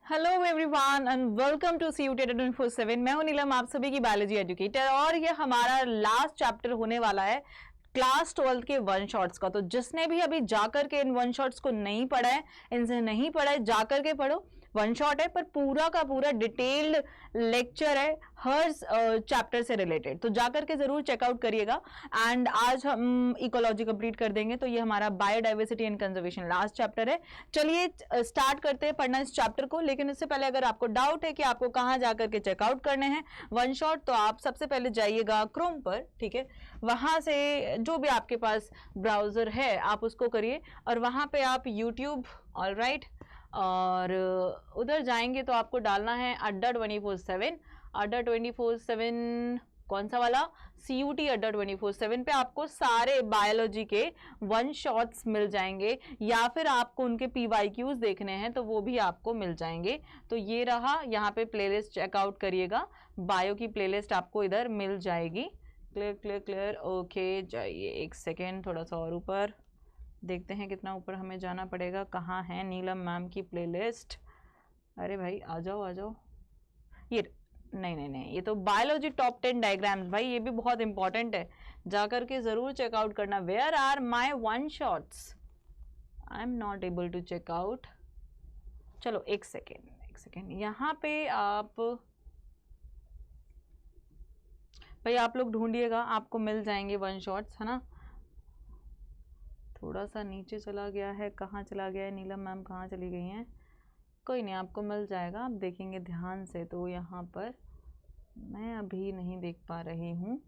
Hello everyone and welcome to CUT 24/7। मैं हूं नीलम, आप सभी की बायोलॉजी एजुकेटर, और ये हमारा लास्ट चैप्टर होने वाला है क्लास 12 के वन शॉट्स का। तो जिसने भी अभी जाकर के इन वन शॉट्स को नहीं पढ़ा है, इनसे नहीं पढ़ा है, जाकर के पढ़ो। वन शॉट है पर पूरा का पूरा डिटेल्ड लेक्चर है हर चैप्टर से रिलेटेड, तो जाकर के जरूर चेकआउट करिएगा। एंड आज हम इकोलॉजी कंप्लीट कर देंगे, तो ये हमारा biodiversity and conservation last chapter है। चलिए स्टार्ट करते हैं पढ़ना इस चैप्टर को। लेकिन इससे पहले अगर आपको डाउट है कि आपको कहाँ जाकर के चेकआउट करने हैं वन शॉट, तो आप सबसे पहले जाइएगा क्रोम पर, ठीक है। वहां से जो भी आपके पास ब्राउजर है आप उसको करिए, और वहां पे आप यूट्यूब, ऑलराइट, और उधर जाएंगे तो आपको डालना है अड्डा 24/7। अड्डा 24/7 कौन सा वाला? CUT अड्डा 24/7 पे आपको सारे बायोलॉजी के वन शॉट्स मिल जाएंगे, या फिर आपको उनके PYQs देखने हैं तो वो भी आपको मिल जाएंगे। तो ये रहा, यहाँ पे प्लेलिस्ट चेकआउट करिएगा, बायो की प्लेलिस्ट आपको इधर मिल जाएगी। Clear clear clear, okay. जाइए एक सेकेंड, थोड़ा सा और ऊपर देखते हैं कितना ऊपर हमें जाना पड़ेगा। कहाँ है नीलम मैम की प्लेलिस्ट? अरे भाई आ जाओ आ जाओ। ये नहीं, ये तो बायोलॉजी टॉप 10 डायग्राम्स, भाई ये भी बहुत इंपॉर्टेंट है, जाकर के जरूर चेकआउट करना। Where are my one shots? I am not able to checkout. चलो एक सेकेंड, यहाँ पे आप भाई आप लोग ढूंढिएगा, आपको मिल जाएंगे वन शॉट्स, है ना। थोड़ा सा नीचे चला गया है, कहाँ चला गया है नीलम मैम, कहाँ चली गई हैं? कोई नहीं, आपको मिल जाएगा, आप देखेंगे ध्यान से। तो यहाँ पर मैं अभी नहीं देख पा रही हूँ,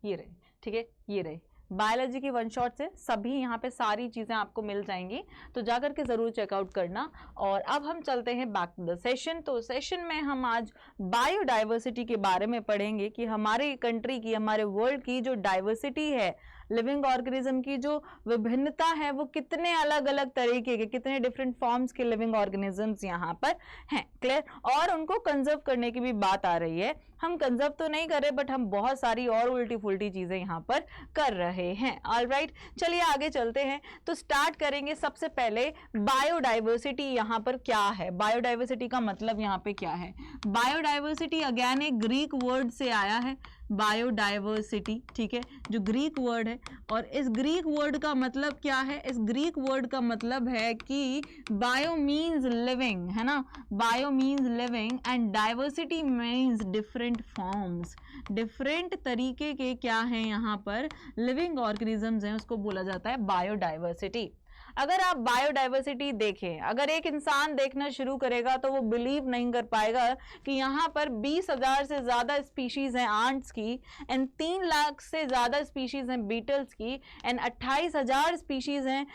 ये रहे, ठीक है, ये रहे बायोलॉजी की वन शॉट से सभी यहाँ पे सारी चीज़ें आपको मिल जाएंगी, तो जाकर के ज़रूर चेकआउट करना। और अब हम चलते हैं बैक टू द सेशन। तो सेशन में हम आज बायोडाइवर्सिटी के बारे में पढ़ेंगे कि हमारे कंट्री की, हमारे वर्ल्ड की जो डाइवर्सिटी है, लिविंग ऑर्गेनिज्म की जो विभिन्नता है, वो कितने अलग अलग तरीके के, कितने डिफरेंट फॉर्म्स के लिविंग ऑर्गेनिजम्स यहाँ पर हैं। क्लियर? और उनको कंजर्व करने की भी बात आ रही है। हम कंजर्व तो नहीं कर रहे, बट हम बहुत सारी और उल्टी फुल्टी चीजें यहाँ पर कर रहे हैं। ऑलराइट, चलिए आगे चलते हैं। तो स्टार्ट करेंगे सबसे पहले बायोडाइवर्सिटी यहाँ पर क्या है, बायोडाइवर्सिटी का मतलब यहाँ पे क्या है। बायोडाइवर्सिटी अगेन एक ग्रीक वर्ड से आया है, बायोडाइवर्सिटी, ठीक है, जो ग्रीक वर्ड है। और इस ग्रीक वर्ड का मतलब क्या है? इस ग्रीक वर्ड का मतलब है कि बायो मीन्स लिविंग, है ना, bio means living, and diversity means different forms, different तरीके के क्या है यहाँ पर लिविंग ऑर्गेनिजम्स हैं, उसको बोला जाता है बायोडाइवर्सिटी। अगर आप बायोडाइवर्सिटी देखें, अगर एक इंसान देखना शुरू करेगा तो वो बिलीव नहीं कर पाएगा कि यहाँ पर 20,000 से ज़्यादा स्पीशीज़ हैं आंट्स की, एंड 3 लाख से ज़्यादा स्पीशीज़ हैं बीटल्स की, एंड 28,000 स्पीशीज़ हैं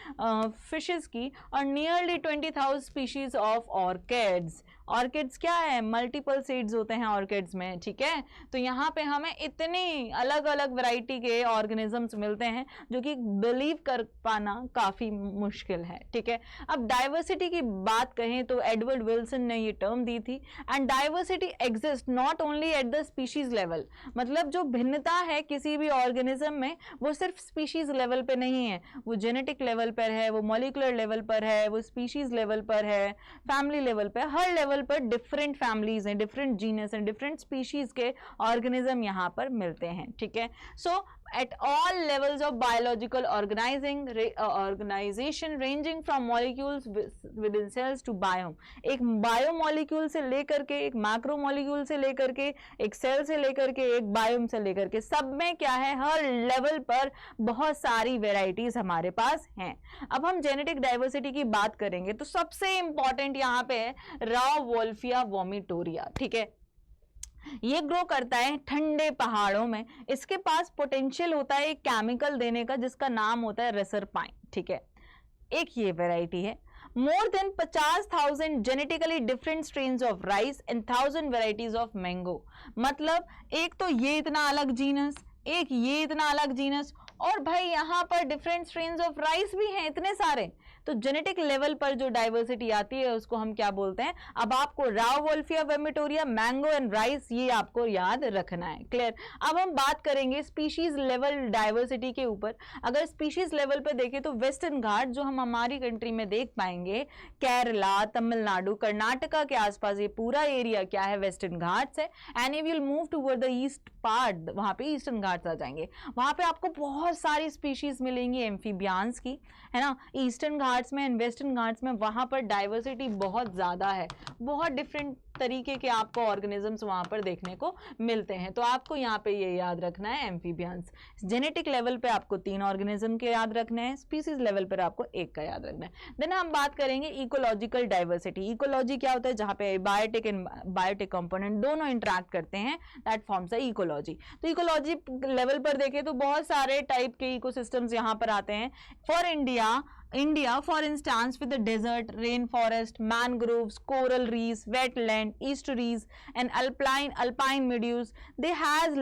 फिशेस की, और nearly 20,000 species of orchids. Orchids क्या है? मल्टीपल सीड्स होते हैं ऑर्किड्स में, ठीक है। तो यहाँ पे हमें इतनी अलग अलग वैरायटी के ऑर्गेनिजम्स मिलते हैं जो कि बिलीव कर पाना काफ़ी मुश्किल है, ठीक है। अब डाइवर्सिटी की बात कहें तो एडवर्ड विल्सन ने ये टर्म दी थी, and diversity exist not only at the species level, मतलब जो भिन्नता है किसी भी ऑर्गेनिज्म में वो सिर्फ स्पीशीज लेवल पे नहीं है, वो जेनेटिक लेवल पर है, वो मॉलिक्यूलर लेवल पर है, वो स्पीशीज लेवल पर है, फैमिली लेवल पर, हर लेवल पर डिफरेंट फैमिलीज हैं, different genus and different species के ऑर्गेनिज्म यहाँ पर मिलते हैं, ठीक है। सो at all levels of biological organization ranging from molecules within cells to biome, एक बायोमोलिक्यूल से लेकर के, एक मैक्रो मॉलिक्यूल से लेकर के, एक सेल से लेकर के, एक बायोम से लेकर के, सब में क्या है, हर लेवल पर बहुत सारी वेराइटीज हमारे पास हैं। अब हम जेनेटिक डाइवर्सिटी की बात करेंगे तो सबसे इंपॉर्टेंट यहाँ पे है रावोल्फिया वोमिटोरिया, ठीक है। ये ग्रो करता है ठंडे पहाड़ों में, इसके पास पोटेंशियल होता है एक केमिकल देने का जिसका नाम होता है रेसरपाइन, ठीक है। एक ये वैरायटी है। More than 50,000 genetically different strains of rice and 1000 varieties of mango, मतलब एक तो ये इतना अलग जीनस, एक ये इतना अलग जीनस, और भाई यहाँ पर डिफरेंट स्ट्रेन्स ऑफ राइस भी हैं, इतने सारे। तो जेनेटिक लेवल पर जो डाइवर्सिटी आती है उसको हम क्या बोलते हैं। अब आपको राउवोल्फिया वेमिटोरिया, मैंगो एंड राइस, ये आपको याद रखना है। क्लियर। अब हम बात करेंगे स्पीशीज लेवल डाइवर्सिटी के ऊपर। अगर स्पीशीज लेवल पे देखें तो वेस्टर्न घाट जो हम हमारी कंट्री में देख पाएंगे, केरला, तमिलनाडु, कर्नाटका के आसपास ये पूरा एरिया क्या है, वेस्टर्न घाट्स है। And if you will move toward the east part, वहां पे ईस्टर्न घाट्स आ जाएंगे, वहां पे आपको बहुत सारी स्पीशीज मिलेंगी एम्फीबियंस की, है ना। ईस्टर्न घाट्स में एंड वेस्टर्न घाट्स में वहां पर डाइवर्सिटी बहुत ज्यादा है, बहुत डिफरेंट तरीके के आपको ऑर्गेनिजम्स वहां पर देखने को मिलते हैं। तो आपको यहाँ पे ये याद रखना है एम्फीबियंस। जेनेटिक लेवल पे आपको 3 ऑर्गेनिज्म के याद रखने हैं, स्पीसीज लेवल पर आपको 1 का याद रखना है। देन हम बात करेंगे इकोलॉजिकल डाइवर्सिटी। इकोलॉजी क्या होता है, जहां पे बायोटिक एंड बायोटिक कंपोनेंट दोनों इंटरेक्ट करते हैं, दैट फॉर्म्स अ इकोलॉजी। तो इकोलॉजी लेवल पर देखें तो बहुत सारे टाइप के इकोसिस्टम्स यहाँ पर आते हैं। For India, for instance, with the desert, rainforest, mangroves, coral reefs, wetland, estuaries, and alpine meadows, they has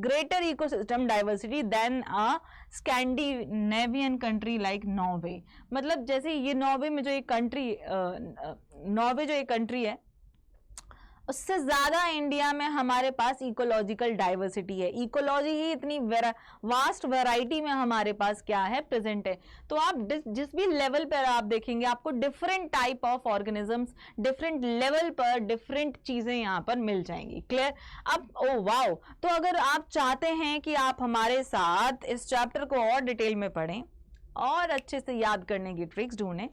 greater ecosystem diversity than a Scandinavian country like Norway. मतलब जैसे ये नॉर्वे में जो एक कंट्री, नॉर्वे जो एक कंट्री है, उससे ज्यादा इंडिया में हमारे पास इकोलॉजिकल डाइवर्सिटी है। इकोलॉजी ही इतनी वास्ट वैरायटी में हमारे पास क्या है, प्रेजेंट है। तो आप जिस भी लेवल पर आप देखेंगे आपको different type of organisms, different level पर डिफरेंट चीजें यहाँ पर मिल जाएंगी। क्लियर। अब ओ वाओ, तो अगर आप चाहते हैं कि आप हमारे साथ इस चैप्टर को और डिटेल में पढ़ें और अच्छे से याद करने की ट्रिक्स ढूंढें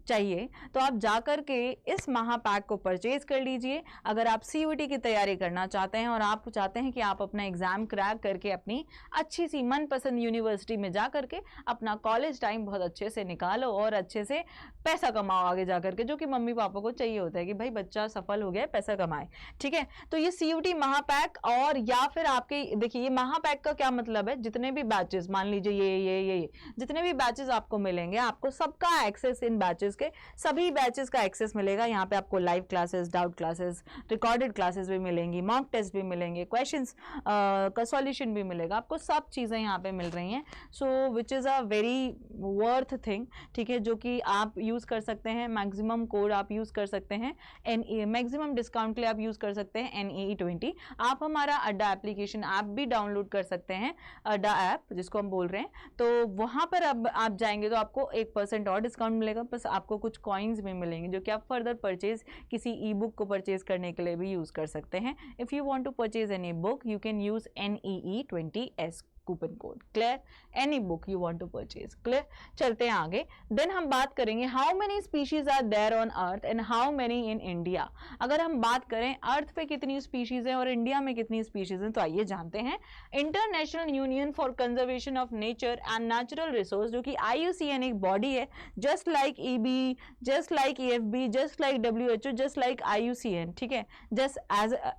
चाहिए, तो आप जाकर के इस महापैक को परचेज कर लीजिए। अगर आप सीयूईटी की तैयारी करना चाहते हैं और आप चाहते हैं कि आप अपना एग्जाम क्रैक करके अपनी अच्छी सी मनपसंद यूनिवर्सिटी में जा करके अपना कॉलेज टाइम बहुत अच्छे से निकालो और अच्छे से पैसा कमाओ आगे जाकर के, जो कि मम्मी पापा को चाहिए होता है कि भाई बच्चा सफल हो गया, पैसा कमाए। ठीक है, तो ये सीयूईटी महापैक, और या फिर आपके देखिए ये महापैक का क्या मतलब है, जितने भी बैचेस, मान लीजिए ये जितने भी बैचेस आपको मिलेंगे, आपको सबका एक्सेस, इन बैचेस के सभी बैचेस का एक्सेस मिलेगा। यहाँ पे आपको live classes, doubt classes, recorded classes भी मिलेंगी, मॉक टेस्ट भी मिलेंगे, क्वेश्चंस का सॉल्यूशन भी मिलेगा, आपको सब चीजें यहाँ पे मिल रही हैं। So which is a very worth thing, ठीक है, जो कि आप यूज कर सकते हैं। मैक्सिमम कोड आप यूज कर सकते हैं, मैक्सिमम डिस्काउंट के लिए आप यूज कर सकते हैं NEE20। आप हमारा अड्डा एप्लीकेशन ऐप भी डाउनलोड कर सकते हैं, अड्डा ऐप जिसको हम बोल रहे हैं। तो वहां पर अब आप जाएंगे तो आपको 1% और डिस्काउंट मिलेगा, प्लस आपको कुछ कॉइन्स भी मिलेंगे जो कि आप फर्दर परचेज किसी ई बुक को परचेज करने के लिए भी यूज कर सकते हैं। If you want to purchase any book you can use NEE20S coupon code. Clear, any book you want to purchase. Clear, चलते हैं आगे। देन हम बात करेंगे how many species are there on earth and how many in India. अगर हम बात करें अर्थ पे कितनी स्पीशीज है और इंडिया में कितनी स्पीशीज हैं, तो आइए जानते हैं। International union for conservation of nature and natural resource, जो कि IUCN एक बॉडी है, just like EB, just like EFB, just like WHO, just like IUCN, ठीक है, जस्ट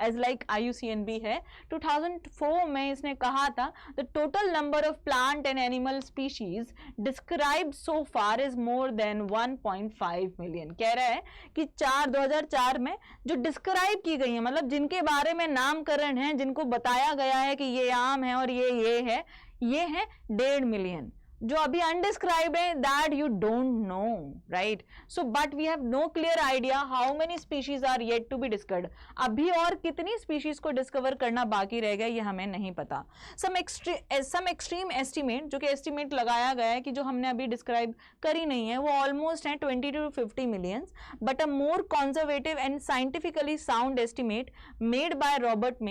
एज लाइक IUCN भी है। 2004 में इसने कहा था the total number of plant and animal species described so far is more than 1.5 million। कह रहा है कि 2004 में जो डिस्क्राइब की गई है, मतलब जिनके बारे में नामकरण है, जिनको बताया गया है कि ये आम है और ये है, ये है 1.5 मिलियन। जो अभी अनडिस्क्राइब है, that you don't know, right. So but we have no clear idea how many species are yet to be discovered. अभी और कितनी स्पीशीज को डिस्कवर करना बाकी रह गया, ये हमें नहीं पता। सम एक्सट्रीम एस्टिमेट, जो कि एस्टिमेट लगाया गया है कि जो हमने अभी डिस्क्राइब करी नहीं है, वो ऑलमोस्ट है 20 to 50 millions, but a more conservative and scientifically sound estimate made by Robert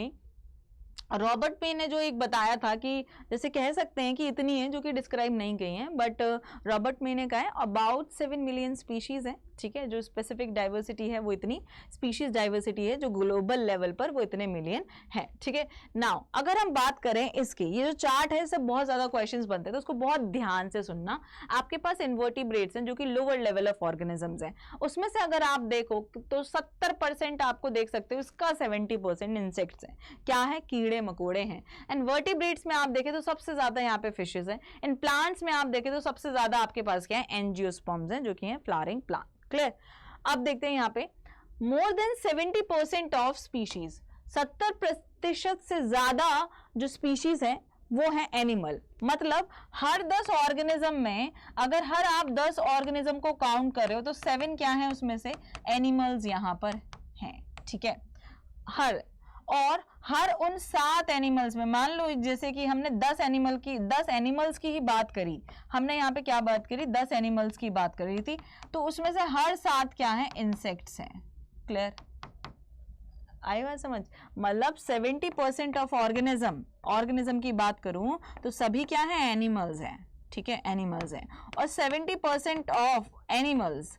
मे ने जो एक बताया था कि जैसे कह सकते हैं कि इतनी है जो कि डिस्क्राइब नहीं गई हैं, बट रॉबर्ट मे ने कहा है अबाउट 7 मिलियन स्पीशीज है, ठीक है, जो स्पेसिफिक डाइवर्सिटी है वो इतनी स्पीशीज डाइवर्सिटी है, जो ग्लोबल लेवल पर वो इतने मिलियन है, ठीक है। नाउ अगर हम बात करें इसकी, ये जो चार्ट है सब बहुत ज्यादा क्वेश्चंस बनते हैं, तो उसको बहुत ध्यान से सुनना। आपके पास इन्वर्टिब्रेट्स हैं जो कि लोअर लेवल ऑफ ऑर्गेनिजम्स हैं, उसमें से अगर आप देखो तो 70% आपको देख सकते हो, इसका 70% इंसेक्ट्स हैं, क्या है, कीड़े मकोड़े हैं। एंड वर्टिब्रेट्स में आप देखें तो सबसे ज्यादा यहाँ पे फिशेस हैं। इन प्लांट्स में आप देखें तो सबसे ज्यादा आपके पास क्या है, एंजियोस्पर्म्स हैं, जो कि हैं फ्लावरिंग प्लांट। क्लियर, अब देखते हैं यहाँ पे मोर देन 70% ऑफ स्पीशीज, 70% से ज्यादा जो स्पीशीज है वो है एनिमल। मतलब हर 10 ऑर्गेनिज्म में अगर हर आप 10 ऑर्गेनिज्म को काउंट कर रहे हो तो 7 क्या है उसमें से एनिमल्स यहां पर हैं, ठीक है। हर उन 7 एनिमल्स में, मान लो जैसे कि हमने 10 एनिमल्स की ही बात करी, हमने यहाँ पे क्या बात करी, 10 एनिमल्स की बात करी थी, तो उसमें से हर 7 क्या है, इंसेक्ट्स हैं। क्लियर, आई बात समझ। मतलब 70% ऑफ ऑर्गेनिज्म की बात करूं तो सभी क्या है, एनिमल्स हैं, ठीक है, एनिमल्स हैं। और 70% ऑफ एनिमल्स,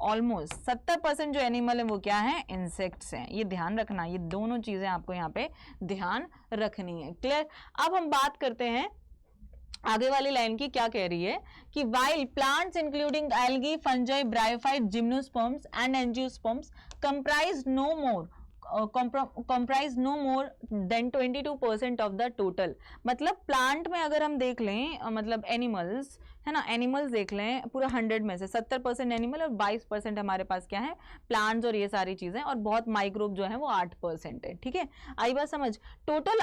ऑलमोस्ट 70% जो एनिमल है वो क्या है, इंसेक्ट्स हैं। ये ध्यान रखना, ये दोनों चीजें आपको यहाँ पे ध्यान रखनी है। क्लियर। अब हम बात करते हैं आगे वाली लाइन की, क्या कह रही है कि while plants including algae, fungi, bryophytes, gymnosperms and angiosperms comprise no more than 22% of the total। मतलब प्लांट में अगर हम देख लें, मतलब एनिमल्स है ना, एनिमल्स देख लें पूरा 100 में से 70% एनिमल और 22% हमारे पास क्या है, प्लांट्स और ये सारी चीजें, और बहुत माइक्रोब जो है वो 8% है, ठीक है। आई बात समझ। Total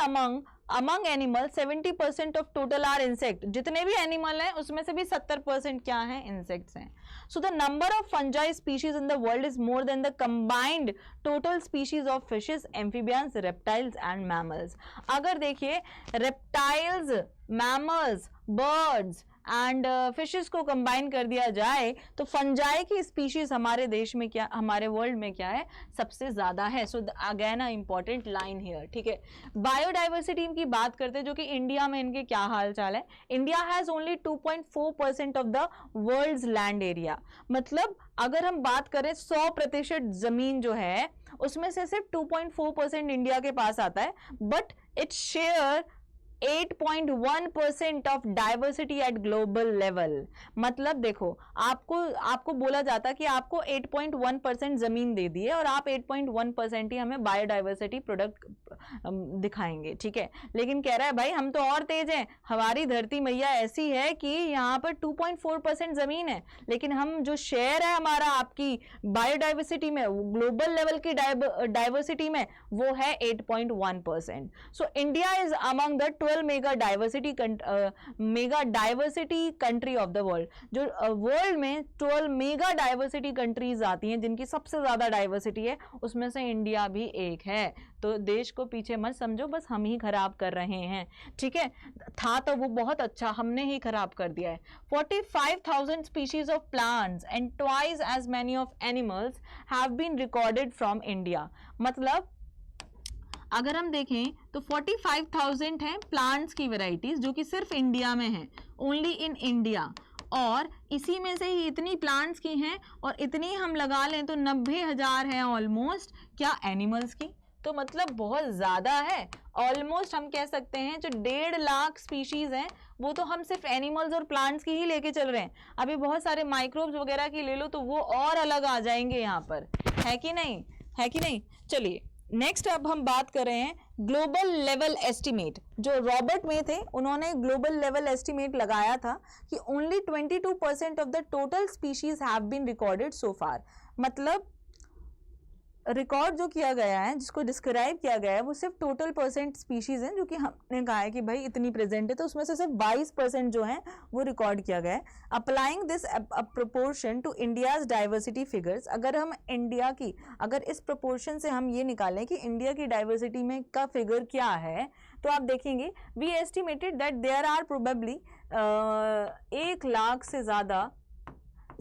among animal 70% of total are insect. जितने भी एनिमल हैं उसमें से भी 70% क्या है, इंसेक्ट्स हैं। So the number of fungi species in the world is more than the combined total species of fishes, amphibians, reptiles and mammals. अगर देखिए reptiles, mammals, birds and fishes को कंबाइन कर दिया जाए तो फंजाई की स्पीशीज हमारे देश में क्या, हमारे वर्ल्ड में क्या है, सबसे ज्यादा है। So again a important line here, ठीक है। बायोडाइवर्सिटी की बात करते हैं, जो कि इंडिया में इनके क्या हाल चाल है। India has only 2.4% of the world's land area. मतलब अगर हम बात करें 100% जमीन जो है उसमें से सिर्फ 2.4% इंडिया के पास आता है, but it share 8.1% of diversity eight global level. मतलब देखो, आपको बोला जाता कि आपको 8.1% जमीन दे दी है और आप 8.1% ही हमें बायोडाइवर्सिटी प्रोडक्ट दिखाएंगे, ठीक है। लेकिन कह रहा है भाई हम तो और तेज हैं, हमारी धरती मैया ऐसी है कि यहाँ पर 2.4% जमीन है, लेकिन हम जो शेयर है हमारा आपकी बायोडाइवर्सिटी में, ग्लोबल लेवल की डाइवर्सिटी में, वो है 8.1%। So India is among the 12 mega diversity country of the world. जो वर्ल्ड में 12 मेगा डाइवर्सिटी कंट्रीज आती हैं जिनकी सबसे ज्यादा डाइवर्सिटी है, उसमें से इंडिया भी एक है। तो देश को पीछे मत समझो, बस हम ही खराब कर रहे हैं, ठीक है। था तो वो बहुत अच्छा, हमने ही खराब कर दिया है। 45,000 species of plants and twice as many of animals have been recorded from India. मतलब अगर हम देखें तो 45,000 है प्लांट्स की वैरायटीज जो कि सिर्फ इंडिया में है, ओनली इन इंडिया। और इसी में से ही इतनी प्लांट्स की हैं और इतनी हम लगा लें तो 90,000 है ऑलमोस्ट क्या, एनिमल्स की। तो मतलब बहुत ज्यादा है। ऑलमोस्ट हम कह सकते हैं जो 1.5 लाख स्पीशीज हैं वो तो हम सिर्फ एनिमल्स और प्लांट्स की ही लेके चल रहे हैं। अभी बहुत सारे माइक्रोब्स वगैरह की ले लो तो वो और अलग आ जाएंगे यहाँ पर, है कि नहीं, है कि नहीं। चलिए नेक्स्ट अब हम बात कर रहे हैं ग्लोबल लेवल एस्टिमेट। जो रॉबर्ट में थे उन्होंने ग्लोबल लेवल एस्टिमेट लगाया था कि only 22% of the total species have been recorded so far. मतलब रिकॉर्ड जो किया गया है, जिसको डिस्क्राइब किया गया है, वो सिर्फ टोटल परसेंट स्पीशीज हैं जो कि हमने कहा है कि भाई इतनी प्रेजेंट है, तो उसमें से सिर्फ 22% जो है वो रिकॉर्ड किया गया है। Applying this proportion to India's diversity figures. अगर हम इंडिया की, अगर इस प्रोपोर्शन से हम ये निकालें कि इंडिया की डाइवर्सिटी में का फिगर क्या है, तो आप देखेंगे we estimated that there are probably 1 lakh से ज़्यादा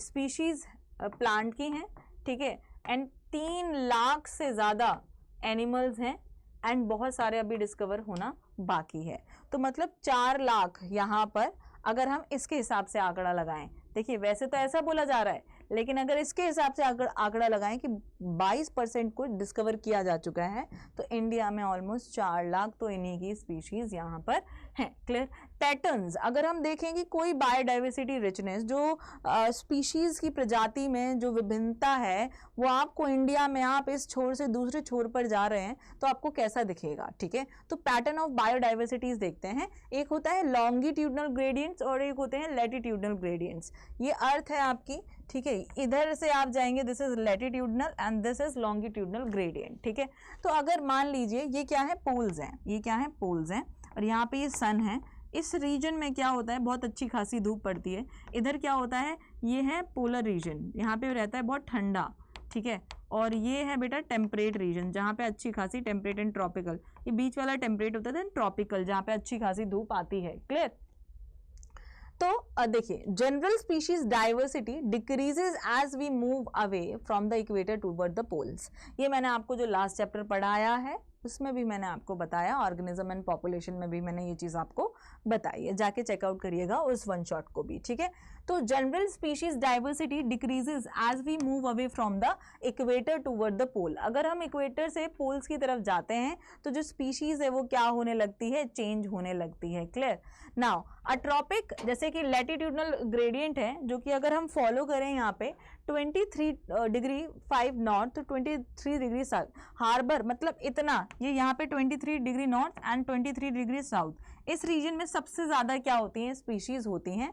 स्पीशीज प्लांट की हैं, ठीक है, एंड 3 लाख से ज़्यादा एनिमल्स हैं एंड बहुत सारे अभी डिस्कवर होना बाकी है। तो मतलब 4 लाख यहाँ पर अगर हम इसके हिसाब से आंकड़ा लगाएं, देखिए वैसे तो ऐसा बोला जा रहा है, लेकिन अगर इसके हिसाब से आंकड़ा लगाएं कि 22% को डिस्कवर किया जा चुका है, तो इंडिया में ऑलमोस्ट 4 लाख तो इन्हीं की स्पीशीज यहाँ पर हैं। क्लियर। पैटर्न्स अगर हम देखें कि कोई बायोडाइवर्सिटी रिचनेस, जो स्पीशीज की प्रजाति में जो विभिन्नता है वो आपको इंडिया में, आप इस छोर से दूसरे छोर पर जा रहे हैं तो आपको कैसा दिखेगा, ठीक है। तो पैटर्न ऑफ बायोडाइवर्सिटीज देखते हैं। एक होता है लॉन्गिट्यूडनल ग्रेडियंट्स और एक होते हैं लैटिट्यूडनल ग्रेडियंट्स। ये अर्थ है आपकी, ठीक है, इधर से आप जाएंगे, this is latitudinal and this is longitudinal gradient, ठीक है। तो अगर मान लीजिए ये क्या है, पोल्स हैं, ये क्या है, पोल्स हैं, और यहाँ पे ये सन है। इस रीजन में क्या होता है, बहुत अच्छी खासी धूप पड़ती है। इधर क्या होता है, ये है पोलर रीजन, यहाँ पे रहता है बहुत ठंडा, ठीक है। और ये है बेटा टेम्परेट रीजन, जहाँ पे अच्छी खासी टेम्परेट एंड ट्रॉपिकल, ये बीच वाला टेम्परेट होता है, ट्रॉपिकल जहाँ पे अच्छी खासी धूप आती है। क्लियर। तो देखिए, general species diversity decreases as we move away from the equator toward the poles. ये मैंने आपको जो लास्ट चैप्टर पढ़ाया है उसमें भी मैंने आपको बताया, ऑर्गेनिज्म एंड पॉपुलेशन में भी मैंने ये चीज़ आपको बताई है, जाके चेकआउट करिएगा उस वन शॉट को भी, ठीक है। तो general species diversity decreases as we move away from the equator toward the pole. अगर हम इक्वेटर से पोल्स की तरफ जाते हैं तो जो स्पीशीज है वो क्या होने लगती है, चेंज होने लगती है। क्लियर। नाउ अ ट्रॉपिक, जैसे कि लैटिट्यूडनल ग्रेडियंट है जो कि अगर हम फॉलो करें यहाँ पे 23 डिग्री 5 नॉर्थ तो 23 डिग्री साउथ, हार्बर मतलब इतना, ये यहाँ पे 23 degree north and 23 degree south, इस रीजन में सबसे ज्यादा क्या होती हैं, स्पीशीज होती हैं,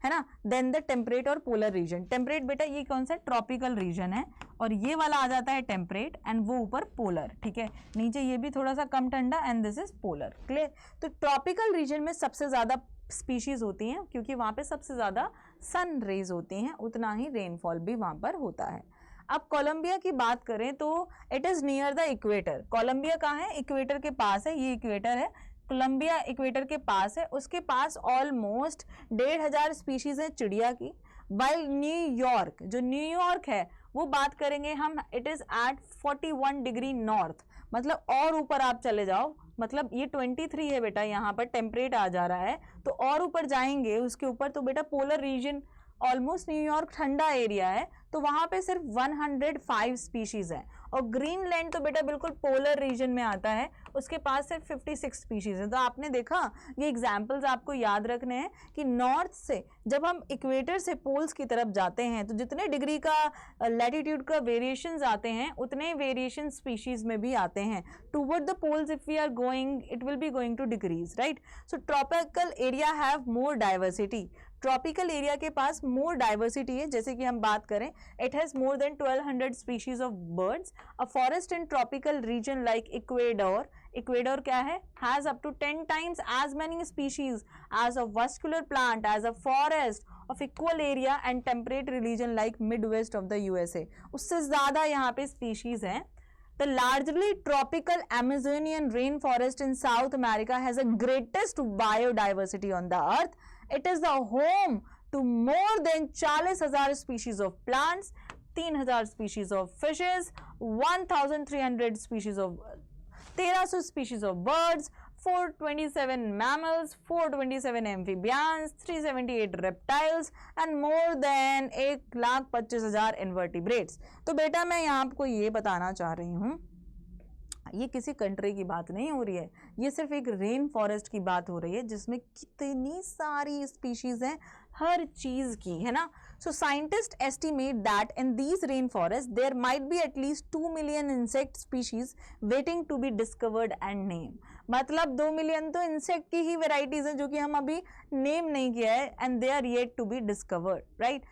है ना। देन द टेम्परेट और पोलर रीजन। टेम्परेट बेटा ये कौन सा, ट्रॉपिकल रीजन है, और ये वाला आ जाता है टेम्परेट एंड वो ऊपर पोलर, ठीक है। नीचे ये भी थोड़ा सा कम ठंडा and this is polar. Clear. तो ट्रॉपिकल रीजन में सबसे ज्यादा स्पीशीज होती हैं क्योंकि वहां पे सबसे ज्यादा सन रेज होती हैं, उतना ही रेनफॉल भी वहां पर होता है। अब कोलंबिया की बात करें तो it is near the equator. Colombia कहाँ है, इक्वेटर के पास है, ये इक्वेटर है, कोलंबिया इक्वेटर के पास है, उसके पास ऑलमोस्ट 1500 स्पीशीज है चिड़िया की। वाइल न्यूयॉर्क, जो न्यूयॉर्क है वो बात करेंगे हम, it is at 41 degree north, मतलब और ऊपर आप चले जाओ, मतलब ये 23 है बेटा, यहाँ पर टेम्परेट आ जा रहा है, तो और ऊपर जाएंगे उसके ऊपर तो बेटा पोलर रीजन, ऑलमोस्ट न्यूयॉर्क ठंडा एरिया है, तो वहां पे सिर्फ 105 स्पीशीज है। और ग्रीनलैंड तो बेटा बिल्कुल पोलर रीजन में आता है, उसके पास सिर्फ 56 स्पीशीज है। तो आपने देखा, ये एग्जाम्पल्स आपको याद रखने हैं कि नॉर्थ से जब हम इक्वेटर से पोल्स की तरफ जाते हैं तो जितने डिग्री का लैटिट्यूड का वेरिएशंस आते हैं उतने वेरिएशन स्पीशीज में भी आते हैं। Toward the poles if we are going, it will be going to decrease, right. So tropical area have more diversity. Tropical area के पास मोर डाइवर्सिटी है, जैसे कि हम बात करें, it has more than 1200 species of birds. A forest in tropical region like Ecuador, Ecuador क्या है, has up to 10 times as many species as a vascular plant as a forest of equal area and temperate region like midwest of the USA, उससे ज्यादा यहाँ पे species हैं। The largely tropical Amazonian rainforest in South America has the greatest biodiversity on the earth. It is the home to more than 40,000 species of plants, 3,000 species of fishes, 1,300 species of 1300 species of birds, 427 mammals, 427 amphibians, 378 reptiles and more than 1,25,000 invertebrates। तो बेटा मैं यहाँ आपको ये बताना चाह रही हूँ, ये किसी कंट्री की बात नहीं हो रही है, ये सिर्फ एक रेन फॉरेस्ट की बात हो रही है जिसमें कितनी सारी स्पीशीज हैं हर चीज की, है ना। So scientist estimate that in these rain forest there might be at least 2 million insect species waiting to be discovered and name. मतलब 2 मिलियन तो इंसेक्ट की ही वेराइटीज हैं जो कि हम अभी नेम नहीं किया है, and they are yet to be discovered, right.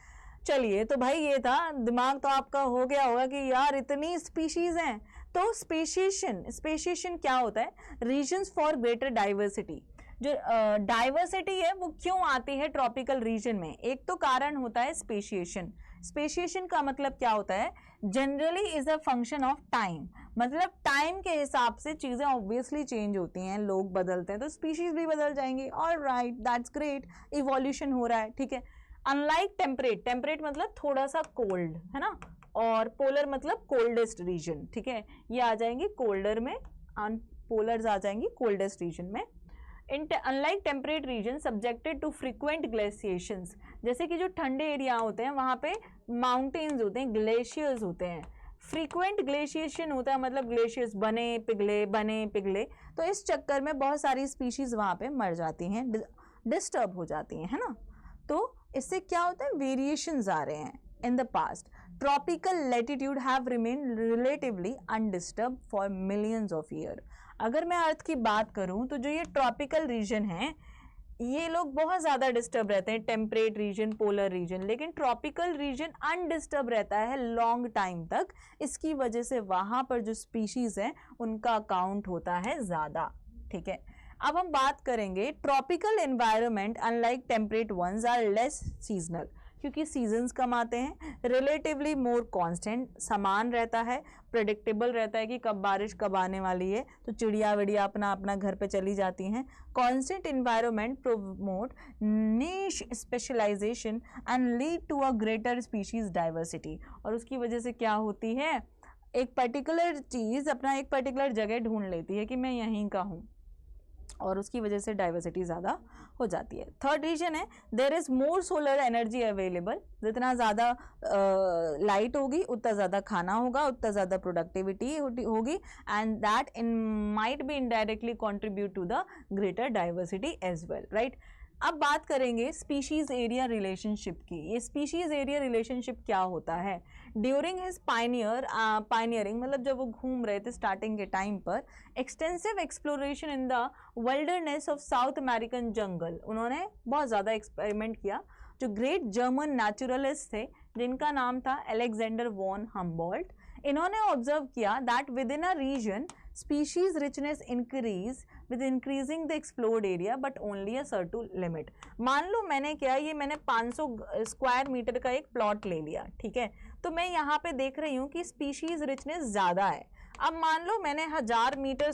चलिए, तो भाई ये था, दिमाग तो आपका हो गया होगा कि यार इतनी स्पीशीज हैं। तो स्पेशिएशन क्या होता है, रीजन्स फॉर ग्रेटर डाइवर्सिटी। जो डाइवर्सिटी है वो क्यों आती है ट्रॉपिकल रीजन में, एक तो कारण होता है स्पेशिएशन। स्पेशिएशन का मतलब क्या होता है, generally is a function of time, मतलब टाइम के हिसाब से चीजें ऑब्वियसली चेंज होती हैं, लोग बदलते हैं तो स्पीशीज भी बदल जाएंगी। ऑलराइट, दैट्स ग्रेट, इवोल्यूशन हो रहा है, ठीक है। अनलाइक टेम्परेट, टेम्परेट मतलब थोड़ा सा कोल्ड, है ना, और पोलर मतलब कोल्डेस्ट रीजन, ठीक है, ये आ जाएंगे कोल्डर में, पोलर्स आ जाएंगी कोल्डेस्ट रीजन में। Unlike temperate region subjected to frequent glaciations, जैसे कि जो ठंडे एरिया होते हैं वहां पे माउंटेन्स होते हैं, ग्लेशियर्स होते हैं, फ्रीक्वेंट ग्लेशिएशन होता है मतलब ग्लेशियर्स बने पिघले, तो इस चक्कर में बहुत सारी स्पीशीज वहां पे मर जाती हैं, डिस्टर्ब हो जाती हैं, है ना। तो इससे क्या होता है, वेरिएशंस आ रहे हैं। In the past tropical latitude have remained relatively undisturbed for millions of year. अगर मैं अर्थ की बात करूं तो जो ये ट्रॉपिकल रीजन है ये लोग बहुत ज्यादा डिस्टर्ब रहते हैं, टेम्परेट रीजन, पोलर रीजन, लेकिन ट्रॉपिकल रीजन अनडिस्टर्ब रहता है लॉन्ग टाइम तक। इसकी वजह से वहां पर जो स्पीशीज है उनका काउंट होता है ज्यादा, ठीक है। अब हम बात करेंगे tropical environment unlike temperate ones are less seasonal, क्योंकि सीजन्स कम आते हैं, रिलेटिवली मोर कांस्टेंट, समान रहता है, प्रेडिक्टेबल रहता है कि कब बारिश कब आने वाली है, तो चिड़िया विड़िया अपना अपना घर पे चली जाती हैं। Constant environment promote niche specialization and lead to a greater species diversity, और उसकी वजह से क्या होती है, एक पर्टिकुलर चीज़ अपना एक पर्टिकुलर जगह ढूंढ लेती है कि मैं यहीं का हूँ, और उसकी वजह से डाइवर्सिटी ज़्यादा हो जाती है। थर्ड रीजन है there is more solar energy available, जितना ज़्यादा लाइट होगी उतना ज़्यादा खाना होगा, उतना ज़्यादा प्रोडक्टिविटी होगी, and that in might be indirectly contribute to the greater diversity as well, right. अब बात करेंगे स्पीशीज एरिया रिलेशनशिप की। ये स्पीशीज एरिया रिलेशनशिप क्या होता है? ड्यूरिंग हिज पाइनियरिंग मतलब जब वो घूम रहे थे स्टार्टिंग के टाइम पर, extensive exploration in the wilderness of South American jungle, उन्होंने बहुत ज़्यादा एक्सपेरिमेंट किया। जो ग्रेट जर्मन नेचुरलिस्ट थे जिनका नाम था अलेक्जेंडर वॉन हम्बोल्ट, इन्होंने ऑब्जर्व किया that within a region species richness increase with increasing the explored area but only a certain limit. मान लो मैंने मैंने 500 स्क्वायर मीटर का एक प्लॉट ले लिया, ठीक है, तो मैं यहाँ पे देख रही हूँ कि स्पीशीज रिचनेस ज़्यादा है। अब मान लो मैंने 1000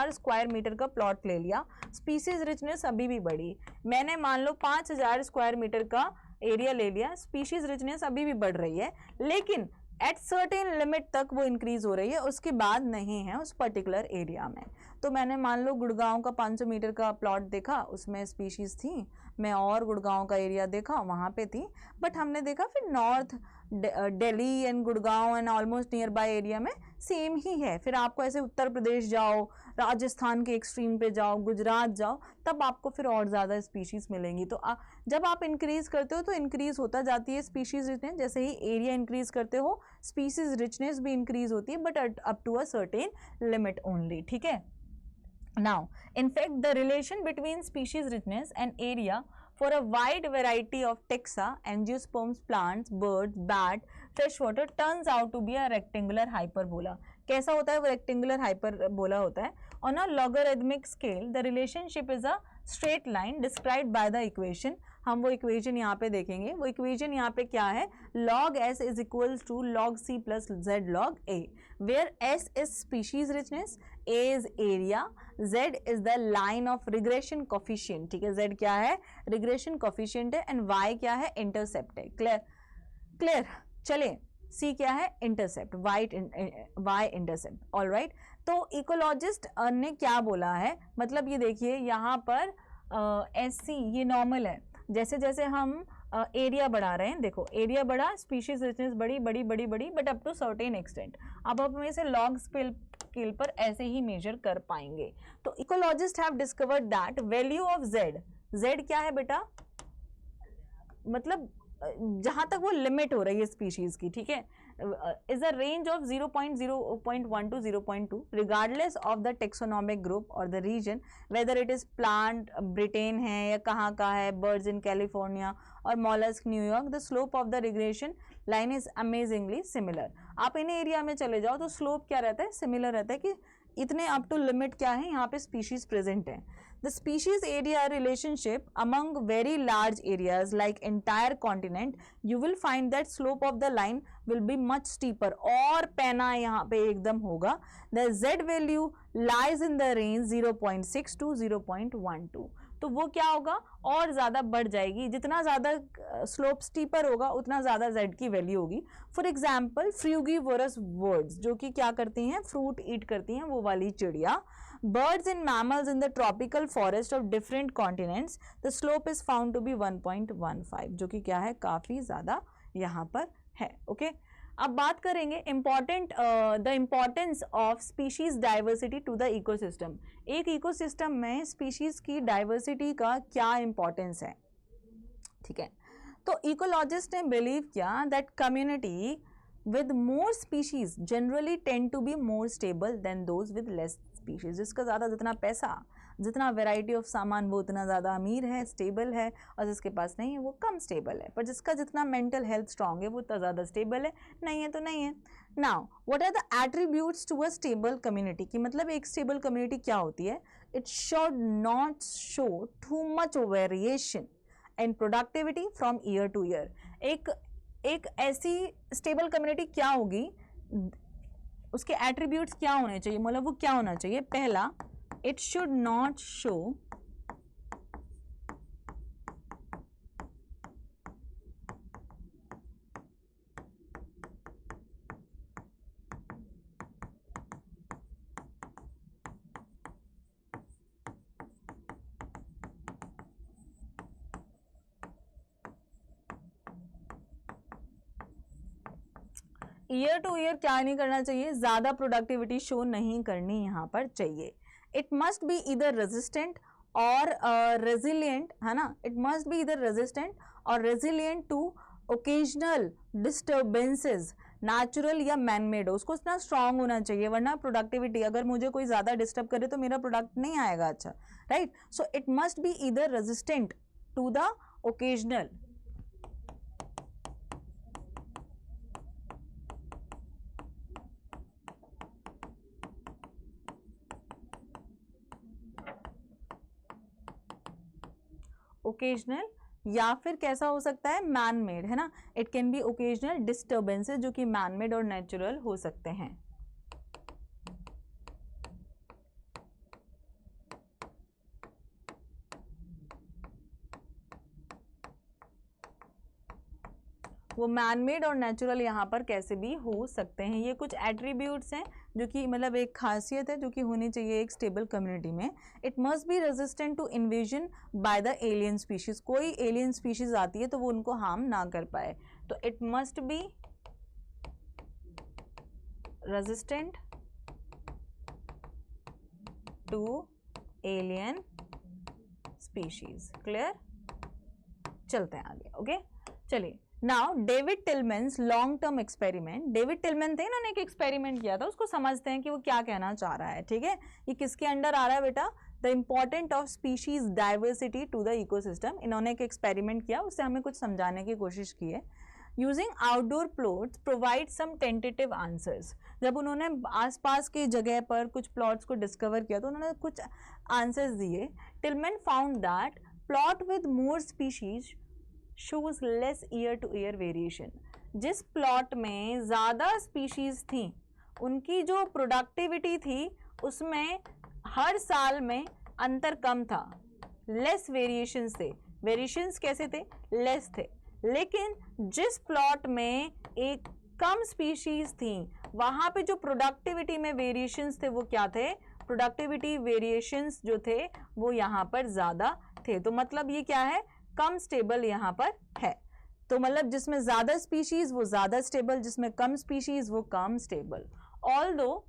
स्क्वायर मीटर का प्लॉट ले लिया, स्पीशीज रिचनेस अभी भी बढ़ी। मैंने मान लो 5000 स्क्वायर मीटर का एरिया ले लिया, स्पीशीज रिचनेस अभी भी बढ़ रही है, लेकिन एट सर्टेन लिमिट तक वो इंक्रीज हो रही है, उसके बाद नहीं है उस पर्टिकुलर एरिया में। तो मैंने मान लो गुड़गांव का 500 मीटर का प्लॉट देखा, उसमें स्पीशीज थी, मैं और गुड़गांव का एरिया देखा वहाँ पे थी, बट हमने देखा फिर north Delhi and Gurgaon and almost near by area में सेम ही है। फिर आपको ऐसे उत्तर प्रदेश जाओ, राजस्थान के एक्सट्रीम पे जाओ, गुजरात जाओ, तब आपको फिर और ज़्यादा स्पीशीज़ मिलेंगी। तो जब आप इंक्रीज़ करते हो तो इंक्रीज़ होता जाती है स्पीशीज़ रिचनेस, जैसे ही एरिया इंक्रीज़ करते हो स्पीशीज़ रिचनेस भी इंक्रीज़ होती है, but up to a certain limit only, ठीक है। Now, in fact, the relation between species richness and area for a wide variety of taxa, angiosperms, plants, birds, bat, freshwater turns out to be a rectangular hyperbola. कैसा होता है वो rectangular hyperbola होता है? On a logarithmic scale, the relationship is a straight line described by the equation. हम वो equation यहाँ पे देखेंगे। वो इक्वेशन यहाँ पे क्या है? log s is equals to log c plus z log a, where s is species richness, a is area, z is the line of regression coefficient, ठीक है, z क्या है? regression coefficient है, and y क्या है? intercept है। Clear? चलिए, c क्या है? intercept, y intercept, all right. तो इकोलॉजिस्ट ने क्या बोला है, मतलब ये देखिए यहाँ पर SC ये नॉर्मल है, जैसे जैसे हम एरिया बढ़ा रहे हैं, देखो एरिया बढ़ा, स्पीशीज रिचनेस बढ़ी बड़ी बड़ी बड़ी, but up to certain extent. अब हम इसे लॉग स्केल पर ऐसे ही मेजर कर पाएंगे। तो ecologist have discovered that value of z क्या है बेटा? मतलब जहां तक वो लिमिट हो रही है स्पीशीज की, ठीक है, is a range of 0.1 to 0.2 regardless of the taxonomic group और the region, whether it is plant Britain है या कहाँ का है, बर्ड्स इन कैलिफोर्निया और mollusc New York, the slope of the regression line is amazingly similar. आप इन area में चले जाओ तो स्लोप क्या रहता है? सिमिलर रहता है कि इतने अप टू लिमिट क्या है यहाँ पे स्पीशीज प्रेजेंट है। The species area relationship among very large areas like entire continent, you will find that slope of the line will be much steeper, और पैना यहाँ पे एकदम होगा। The z value lies in the range 0.6 to 0.12, तो वो क्या होगा? और ज़्यादा बढ़ जाएगी, जितना ज़्यादा स्लोप स्टीपर होगा उतना ज़्यादा z की वैल्यू होगी। फॉर एग्जाम्पल फ्रूगीवोरस बर्ड्स, जो कि क्या करती हैं? फ्रूट ईट करती हैं, वो वाली चिड़िया। Birds and mammals in the tropical forest of different continents, the slope is found to be 1.15, जो कि क्या है? काफ़ी ज़्यादा यहाँ पर है। ओके, अब बात करेंगे the importance of species diversity to the ecosystem. एक इकोसिस्टम में स्पीशीज की डाइवर्सिटी का क्या इम्पॉर्टेंस है, ठीक है। तो इकोलॉजिस्ट ने बिलीव किया that community with more species generally tend to be more stable than those with less species। जिसका ज़्यादा जितना पैसा, जितना वैरायटी ऑफ सामान, वो उतना ज़्यादा अमीर है, स्टेबल है, और जिसके पास नहीं है वो कम स्टेबल है। पर जिसका जितना मेंटल हेल्थ स्ट्रांग है वो उतना ज़्यादा स्टेबल है, नहीं है तो नहीं है। Now what are the attributes to a stable community की, मतलब एक स्टेबल कम्युनिटी क्या होती है? it should not show too much variation in productivity from year to year. एक ऐसी स्टेबल कम्युनिटी क्या होगी, उसके एट्रीब्यूट्स क्या होने चाहिए, मतलब वो क्या होना चाहिए? पहला, it should not show year two year क्या नहीं करना चाहिए, ज्यादा प्रोडक्टिविटी शो नहीं करनी यहाँ पर चाहिए. It must be either resistant और रेजिलियंट, है ना, it must be either resistant और resilient to occasional disturbances, natural या मैनमेड हो, उसको इतना स्ट्रांग होना चाहिए, वरना प्रोडक्टिविटी अगर मुझे कोई ज्यादा डिस्टर्ब करे तो मेरा प्रोडक्ट नहीं आएगा अच्छा, right. So it must be either resistant to the occasional occasional, या फिर कैसा हो सकता है, मैन मेड, है ना. It can be occasional disturbances जो कि मैन मेड और नेचुरल हो सकते हैं. वो मैन मेड और नेचुरल यहाँ पर कैसे भी हो सकते हैं. ये कुछ एट्रीब्यूट्स हैं जो कि मतलब एक खासियत है जो कि होनी चाहिए एक स्टेबल कम्युनिटी में. It must be resistant to invasion by the alien species, कोई एलियन स्पीशीज आती है तो वो उनको हार्म ना कर पाए. तो it must be resistant to alien species. Clear, चलते हैं आगे. ओके, चलिए. Now David Tilman's long term experiment, David Tilman थे, इन्होंने एक एक्सपेरिमेंट किया था, उसको समझते हैं कि वो क्या कहना चाह रहा है. ठीक है, ये किसके अंडर आ रहा है बेटा, the important of species diversity to the ecosystem. इन्होंने एक एक्सपेरिमेंट किया, उससे हमें कुछ समझाने की कोशिश की है. Using outdoor plots provide some tentative answers. जब उन्होंने आसपास की जगह पर कुछ प्लॉट्स को डिस्कवर किया तो उन्होंने कुछ आंसर्स दिए. Tilman found that plot with more species shows less year to year variation. जिस प्लॉट में ज़्यादा स्पीशीज थी उनकी जो प्रोडक्टिविटी थी उसमें हर साल में अंतर कम था, लेस वेरिएशंस थे. वेरिएशंस कैसे थे, लेस थे. लेकिन जिस प्लॉट में एक कम स्पीशीज थी वहाँ पे जो प्रोडक्टिविटी में वेरिएशंस थे वो क्या थे, प्रोडक्टिविटी वेरिएशंस जो थे वो यहाँ पर ज़्यादा थे. तो मतलब ये क्या है, कम स्टेबल यहाँ पर है. तो मतलब जिसमें ज्यादा स्पीशीज वो ज्यादा स्टेबल, जिसमें कम स्पीशीज वो कम stable. Although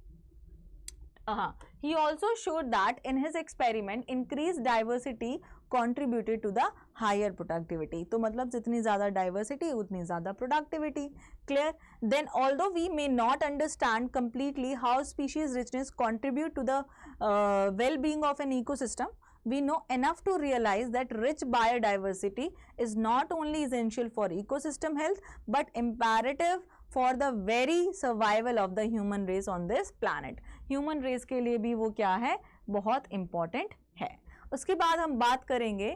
he also showed that in his experiment increased diversity contributed to the higher productivity. तो मतलब जितनी ज़्यादा diversity उतनी ज़्यादा productivity. Clear? Then although we may not understand completely how species richness contribute to the well-being of an ecosystem, we know enough to realize that rich biodiversity is not only essential for ecosystem health but imperative for the very survival of the human race on this planet. Human race के लिए भी वो क्या है, बहुत important है. उसके बाद हम बात करेंगे,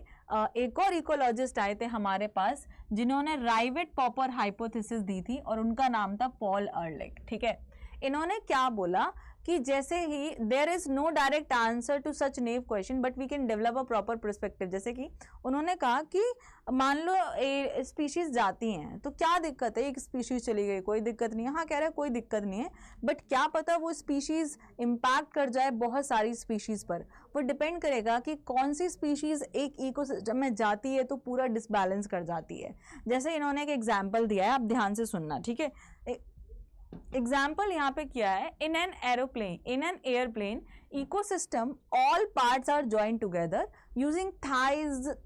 एक और इकोलॉजिस्ट आए थे हमारे पास जिन्होंने राइवेट पॉपर हाइपोथेसिस दी थी और उनका नाम था पॉल अर्लिक. ठीक है, इन्होंने क्या बोला कि जैसे ही there is no direct answer to such naive question but we can develop a proper perspective. जैसे कि उन्होंने कहा कि मान लो स्पीशीज जाती हैं तो क्या दिक्कत है, एक स्पीशीज चली गई कोई दिक्कत नहीं है. हाँ कह रहे हैं कोई दिक्कत नहीं है, बट क्या पता वो स्पीशीज इम्पैक्ट कर जाए बहुत सारी स्पीशीज पर. वो डिपेंड करेगा कि कौन सी स्पीशीज एक इकोसिस्टम में जाती है तो पूरा डिसबैलेंस कर जाती है. जैसे इन्होंने एक एग्जाम्पल दिया है, आप ध्यान से सुनना. ठीक है, एग्जाम्पल यहाँ पे क्या है, in an airplane ecosystem all parts are joint together using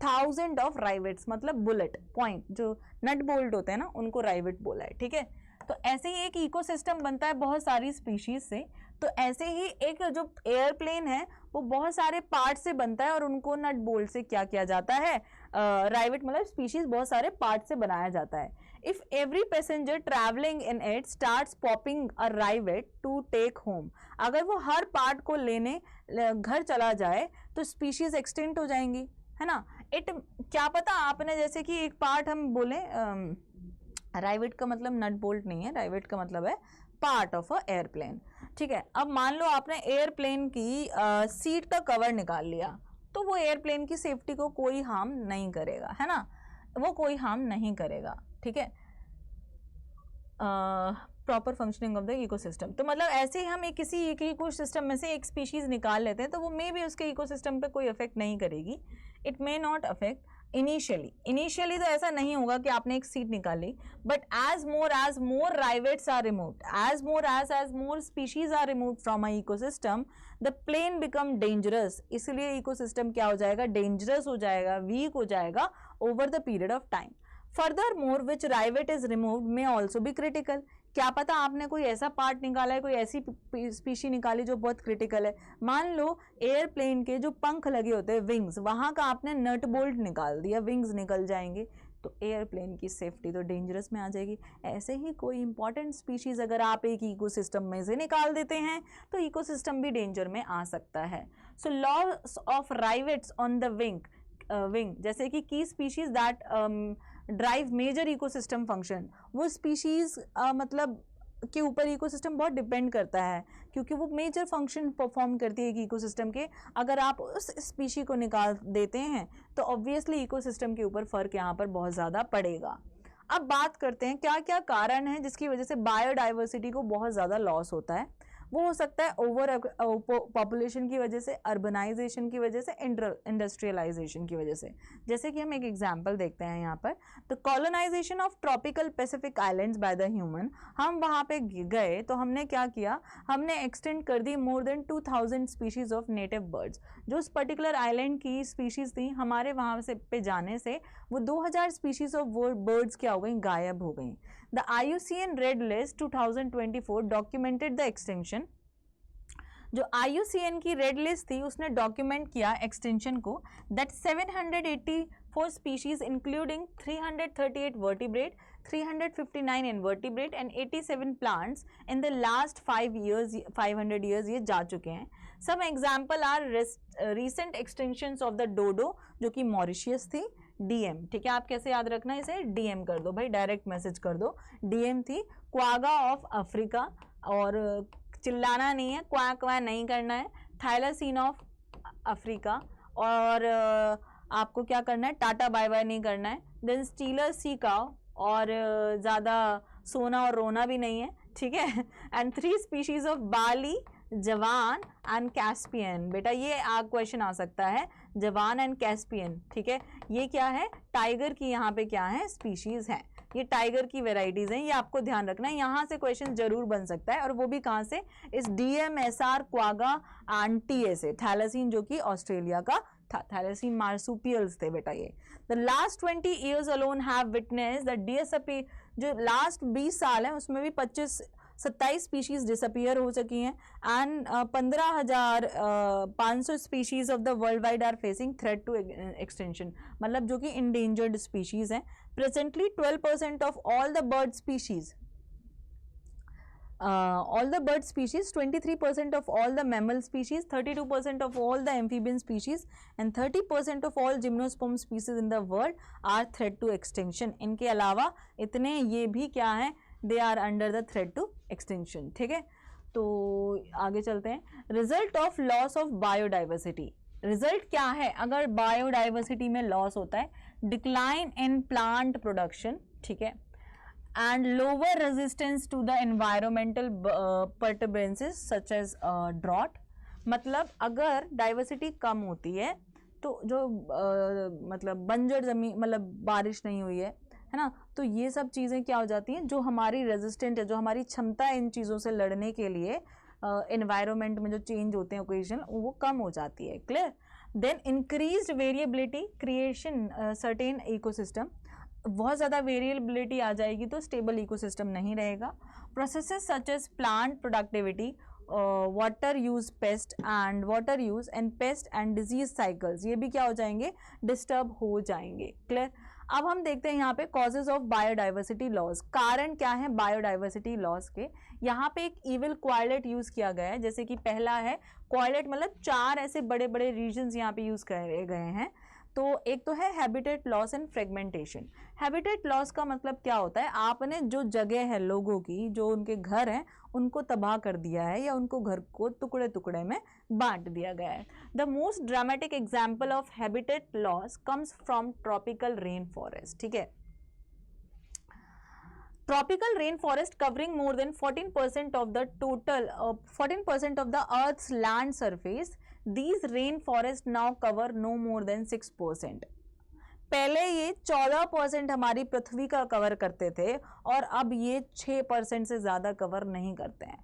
thousand of rivets. मतलब बुलेट पॉइंट जो नट बोल्ट होते हैं ना उनको राइवेट बोला है. ठीक है, तो ऐसे ही एक इकोसिस्टम बनता है बहुत सारी स्पीशीज से. तो ऐसे ही एक जो एयरप्लेन है वो बहुत सारे पार्ट से बनता है और उनको नट बोल्ट से क्या किया जाता है, राइवेट मतलब स्पीशीज बहुत सारे पार्ट से बनाया जाता है. If every passenger travelling in it starts popping a rivet to take home, अगर वो हर पार्ट को लेने घर चला जाए तो स्पीशीज एक्सटिंक्ट हो जाएंगी, है ना. इट क्या पता आपने जैसे कि एक पार्ट हम बोले, राइवेट का मतलब नट बोल्ट नहीं है, राइवेट का मतलब है पार्ट ऑफ अ एयरप्लेन. ठीक है, अब मान लो आपने एयरप्लेन की सीट का कवर निकाल लिया, तो वो एयरप्लेन की सेफ्टी को कोई हार्म नहीं करेगा, है ना, वो कोई हार्म नहीं करेगा. ठीक है, proper functioning of the ecosystem. तो मतलब ऐसे ही हम एक किसी एक इकोसिस्टम में से एक स्पीशीज निकाल लेते हैं तो वो मे भी उसके इकोसिस्टम पे कोई इफेक्ट नहीं करेगी. It may not affect initially तो ऐसा नहीं होगा कि आपने एक सीट निकाली, but as more rivets are removed, as more species are removed from a ecosystem, the plane become dangerous. इसलिए इकोसिस्टम क्या हो जाएगा, डेंजरस हो जाएगा, वीक हो जाएगा over the period of time. Furthermore, which rivet is removed may also be critical. क्या पता आपने कोई ऐसा पार्ट निकाला है, कोई ऐसी स्पीशी निकाली जो बहुत क्रिटिकल है. मान लो एयरप्लेन के जो पंख लगे होते हैं, विंग्स, वहां का आपने नट बोल्ट निकाल दिया, विंग्स निकल जाएंगे, तो एयरप्लेन की सेफ्टी तो डेंजरस में आ जाएगी. ऐसे ही कोई इंपॉर्टेंट स्पीशीज अगर आप एक इकोसिस्टम में से निकाल देते हैं तो इकोसिस्टम भी डेंजर में आ सकता है. So loss of rivets on the wing, जैसे कि की species that drive major ecosystem function, वो स्पीशीज मतलब के ऊपर इकोसिस्टम बहुत डिपेंड करता है क्योंकि वो मेजर फंक्शन परफॉर्म करती है इकोसिस्टम के. अगर आप उस स्पीशी को निकाल देते हैं तो ऑब्वियसली इकोसिस्टम के ऊपर फर्क यहाँ पर बहुत ज़्यादा पड़ेगा. अब बात करते हैं क्या क्या कारण है जिसकी वजह से बायोडाइवर्सिटी को बहुत ज़्यादा लॉस होता है. वो हो सकता है ओवर पॉपुलेशन की वजह से, अर्बनाइजेशन की वजह से, इंडस्ट्रियलाइजेशन की वजह से. जैसे कि हम एक एग्जांपल देखते हैं यहाँ पर, the colonization of tropical Pacific islands by the human. हम वहाँ पे गए तो हमने क्या किया, हमने एक्सटेंड कर दी more than 2000 species of native birds. जो उस पर्टिकुलर आइलैंड की स्पीशीज थी, हमारे वहाँ से पे जाने से वो 2000 स्पीशीज ऑफ बर्ड्स क्या हो गई, गायब हो गई. The IUCN Red List 2024 documented the extinction. जो IUCN की रेड लिस्ट थी उसने डॉक्यूमेंट किया एक्सटेंशन को, that 784 species including 338 vertebrate, 359 invertebrate and 87 plants in the last 500 years ये जा चुके हैं. Some example are recent extinctions of the dodo जो कि मॉरिशियस थी, DM. ठीक है, आप कैसे याद रखना, इसे DM कर दो भाई, डायरेक्ट मैसेज कर दो, DM थी. क्वागा ऑफ अफ्रीका, और चिल्लाना नहीं है, क्वा क्वा नहीं करना है. थाइलासीन ऑफ अफ्रीका, और आपको क्या करना है, टाटा बाय बाय नहीं करना है. देन स्टीलर सी काउ, और ज़्यादा सोना और रोना भी नहीं है. ठीक है, एंड 3 स्पीशीज ऑफ बाली, जवान एंड कैस्पियन. बेटा ये क्वेश्चन आ सकता है, जवान एंड कैस्पियन. ठीक है, ये क्या है, टाइगर की यहाँ पे क्या है, स्पीशीज है, ये टाइगर की वेराइटीज हैं, ये आपको ध्यान रखना है. यहाँ से क्वेश्चन जरूर बन सकता है, और वो भी कहाँ से, इस DMSR क्वागा एंड TSA, थैलासीन जो कि ऑस्ट्रेलिया का था. थैलासीन मार्सुपियल्स थे बेटा ये. The last 20 years alone have witness the DSP, जो लास्ट 20 साल है उसमें भी 27 स्पीशीज डिसअपियर हो चकी हैं, and 15,500 species of the world wide are facing threat to extension, मतलब जो कि इंडेंजर्ड स्पीशीज हैं. Presently 12% of all the bird species, 23% of all the mammal species, 32% of all the amphibian species and 30% of all gymnosperm species in the world are threat to extinction. इनके अलावा इतने ये भी क्या है, they are under the threat to extinction. ठीक है, तो आगे चलते हैं. Result of loss of biodiversity. Result क्या है अगर बायोडाइवर्सिटी में लॉस होता है, डिक्लाइन इन प्लांट प्रोडक्शन. ठीक है, and lower resistance to the environmental perturbances such as drought. मतलब अगर डाइवर्सिटी कम होती है तो जो मतलब बंजर जमीन, मतलब बारिश नहीं हुई है ना, तो ये सब चीज़ें क्या हो जाती हैं, जो हमारी रेजिस्टेंट है, जो हमारी क्षमता है इन चीज़ों से लड़ने के लिए, एनवायरनमेंट में जो चेंज होते हैं ओकेजन, वो कम हो जाती है. Clear. Then increased variability creation certain ecosystem. बहुत ज़्यादा वेरिएबिलिटी आ जाएगी तो स्टेबल इकोसिस्टम नहीं रहेगा. Processes such as plant productivity, water use pest and pest and disease cycles, ये भी क्या हो जाएंगे, डिस्टर्ब हो जाएंगे। क्लियर। अब हम देखते हैं यहाँ पे कॉजेज ऑफ बायोडाइवर्सिटी लॉस, कारण क्या है बायोडाइवर्सिटी लॉस के। यहाँ पे एक इविल क्वाइलेट यूज किया गया है, जैसे कि पहला है क्वाइलेट, मतलब 4 ऐसे बड़े बड़े रीजन्स यहाँ पे यूज करे गए हैं। तो एक तो है habitat loss and fragmentation. Habitat loss का मतलब क्या होता है, आपने जो जगह है लोगों की, जो उनके घर हैं, उनको तबाह कर दिया है या उनको घर को टुकड़े टुकड़े में बांट दिया गया है। The most dramatic example of habitat loss comes from tropical rain forest. ठीक है, tropical rainforest covering more than 14% of the total 14% of the earth's land surface, these rainforests now cover no more than 6%। पहले ये 14% हमारी पृथ्वी का cover करते थे और अब ये 6% से ज्यादा कवर नहीं करते हैं।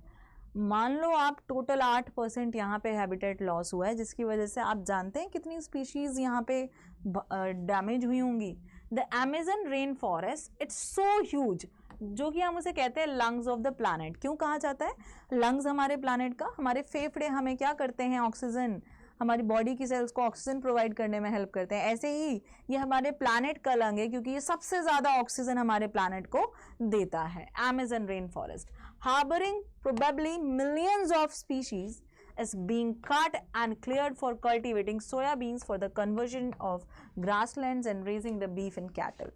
मान लो आप टोटल 8% यहाँ पे हैबिटेट लॉस हुआ है, जिसकी वजह से आप जानते हैं कितनी स्पीशीज यहाँ पे डैमेज हुई होंगी। The Amazon rain forest it's so huge, जो कि हम उसे कहते हैं लंग्स ऑफ द प्लैनेट। क्यों कहा जाता है लंग्स हमारे प्लैनेट का? हमारे फेफड़े हमें क्या करते हैं, ऑक्सीजन, हमारी बॉडी की सेल्स को ऑक्सीजन प्रोवाइड करने में हेल्प करते हैं। ऐसे ही ये हमारे प्लैनेट का लंग है, क्योंकि ये सबसे ज्यादा ऑक्सीजन हमारे प्लैनेट को देता है। Amazon rain forest harboring probably millions of species is being cut and cleared for cultivating soybeans for the conversion of grasslands and raising the beef and cattle।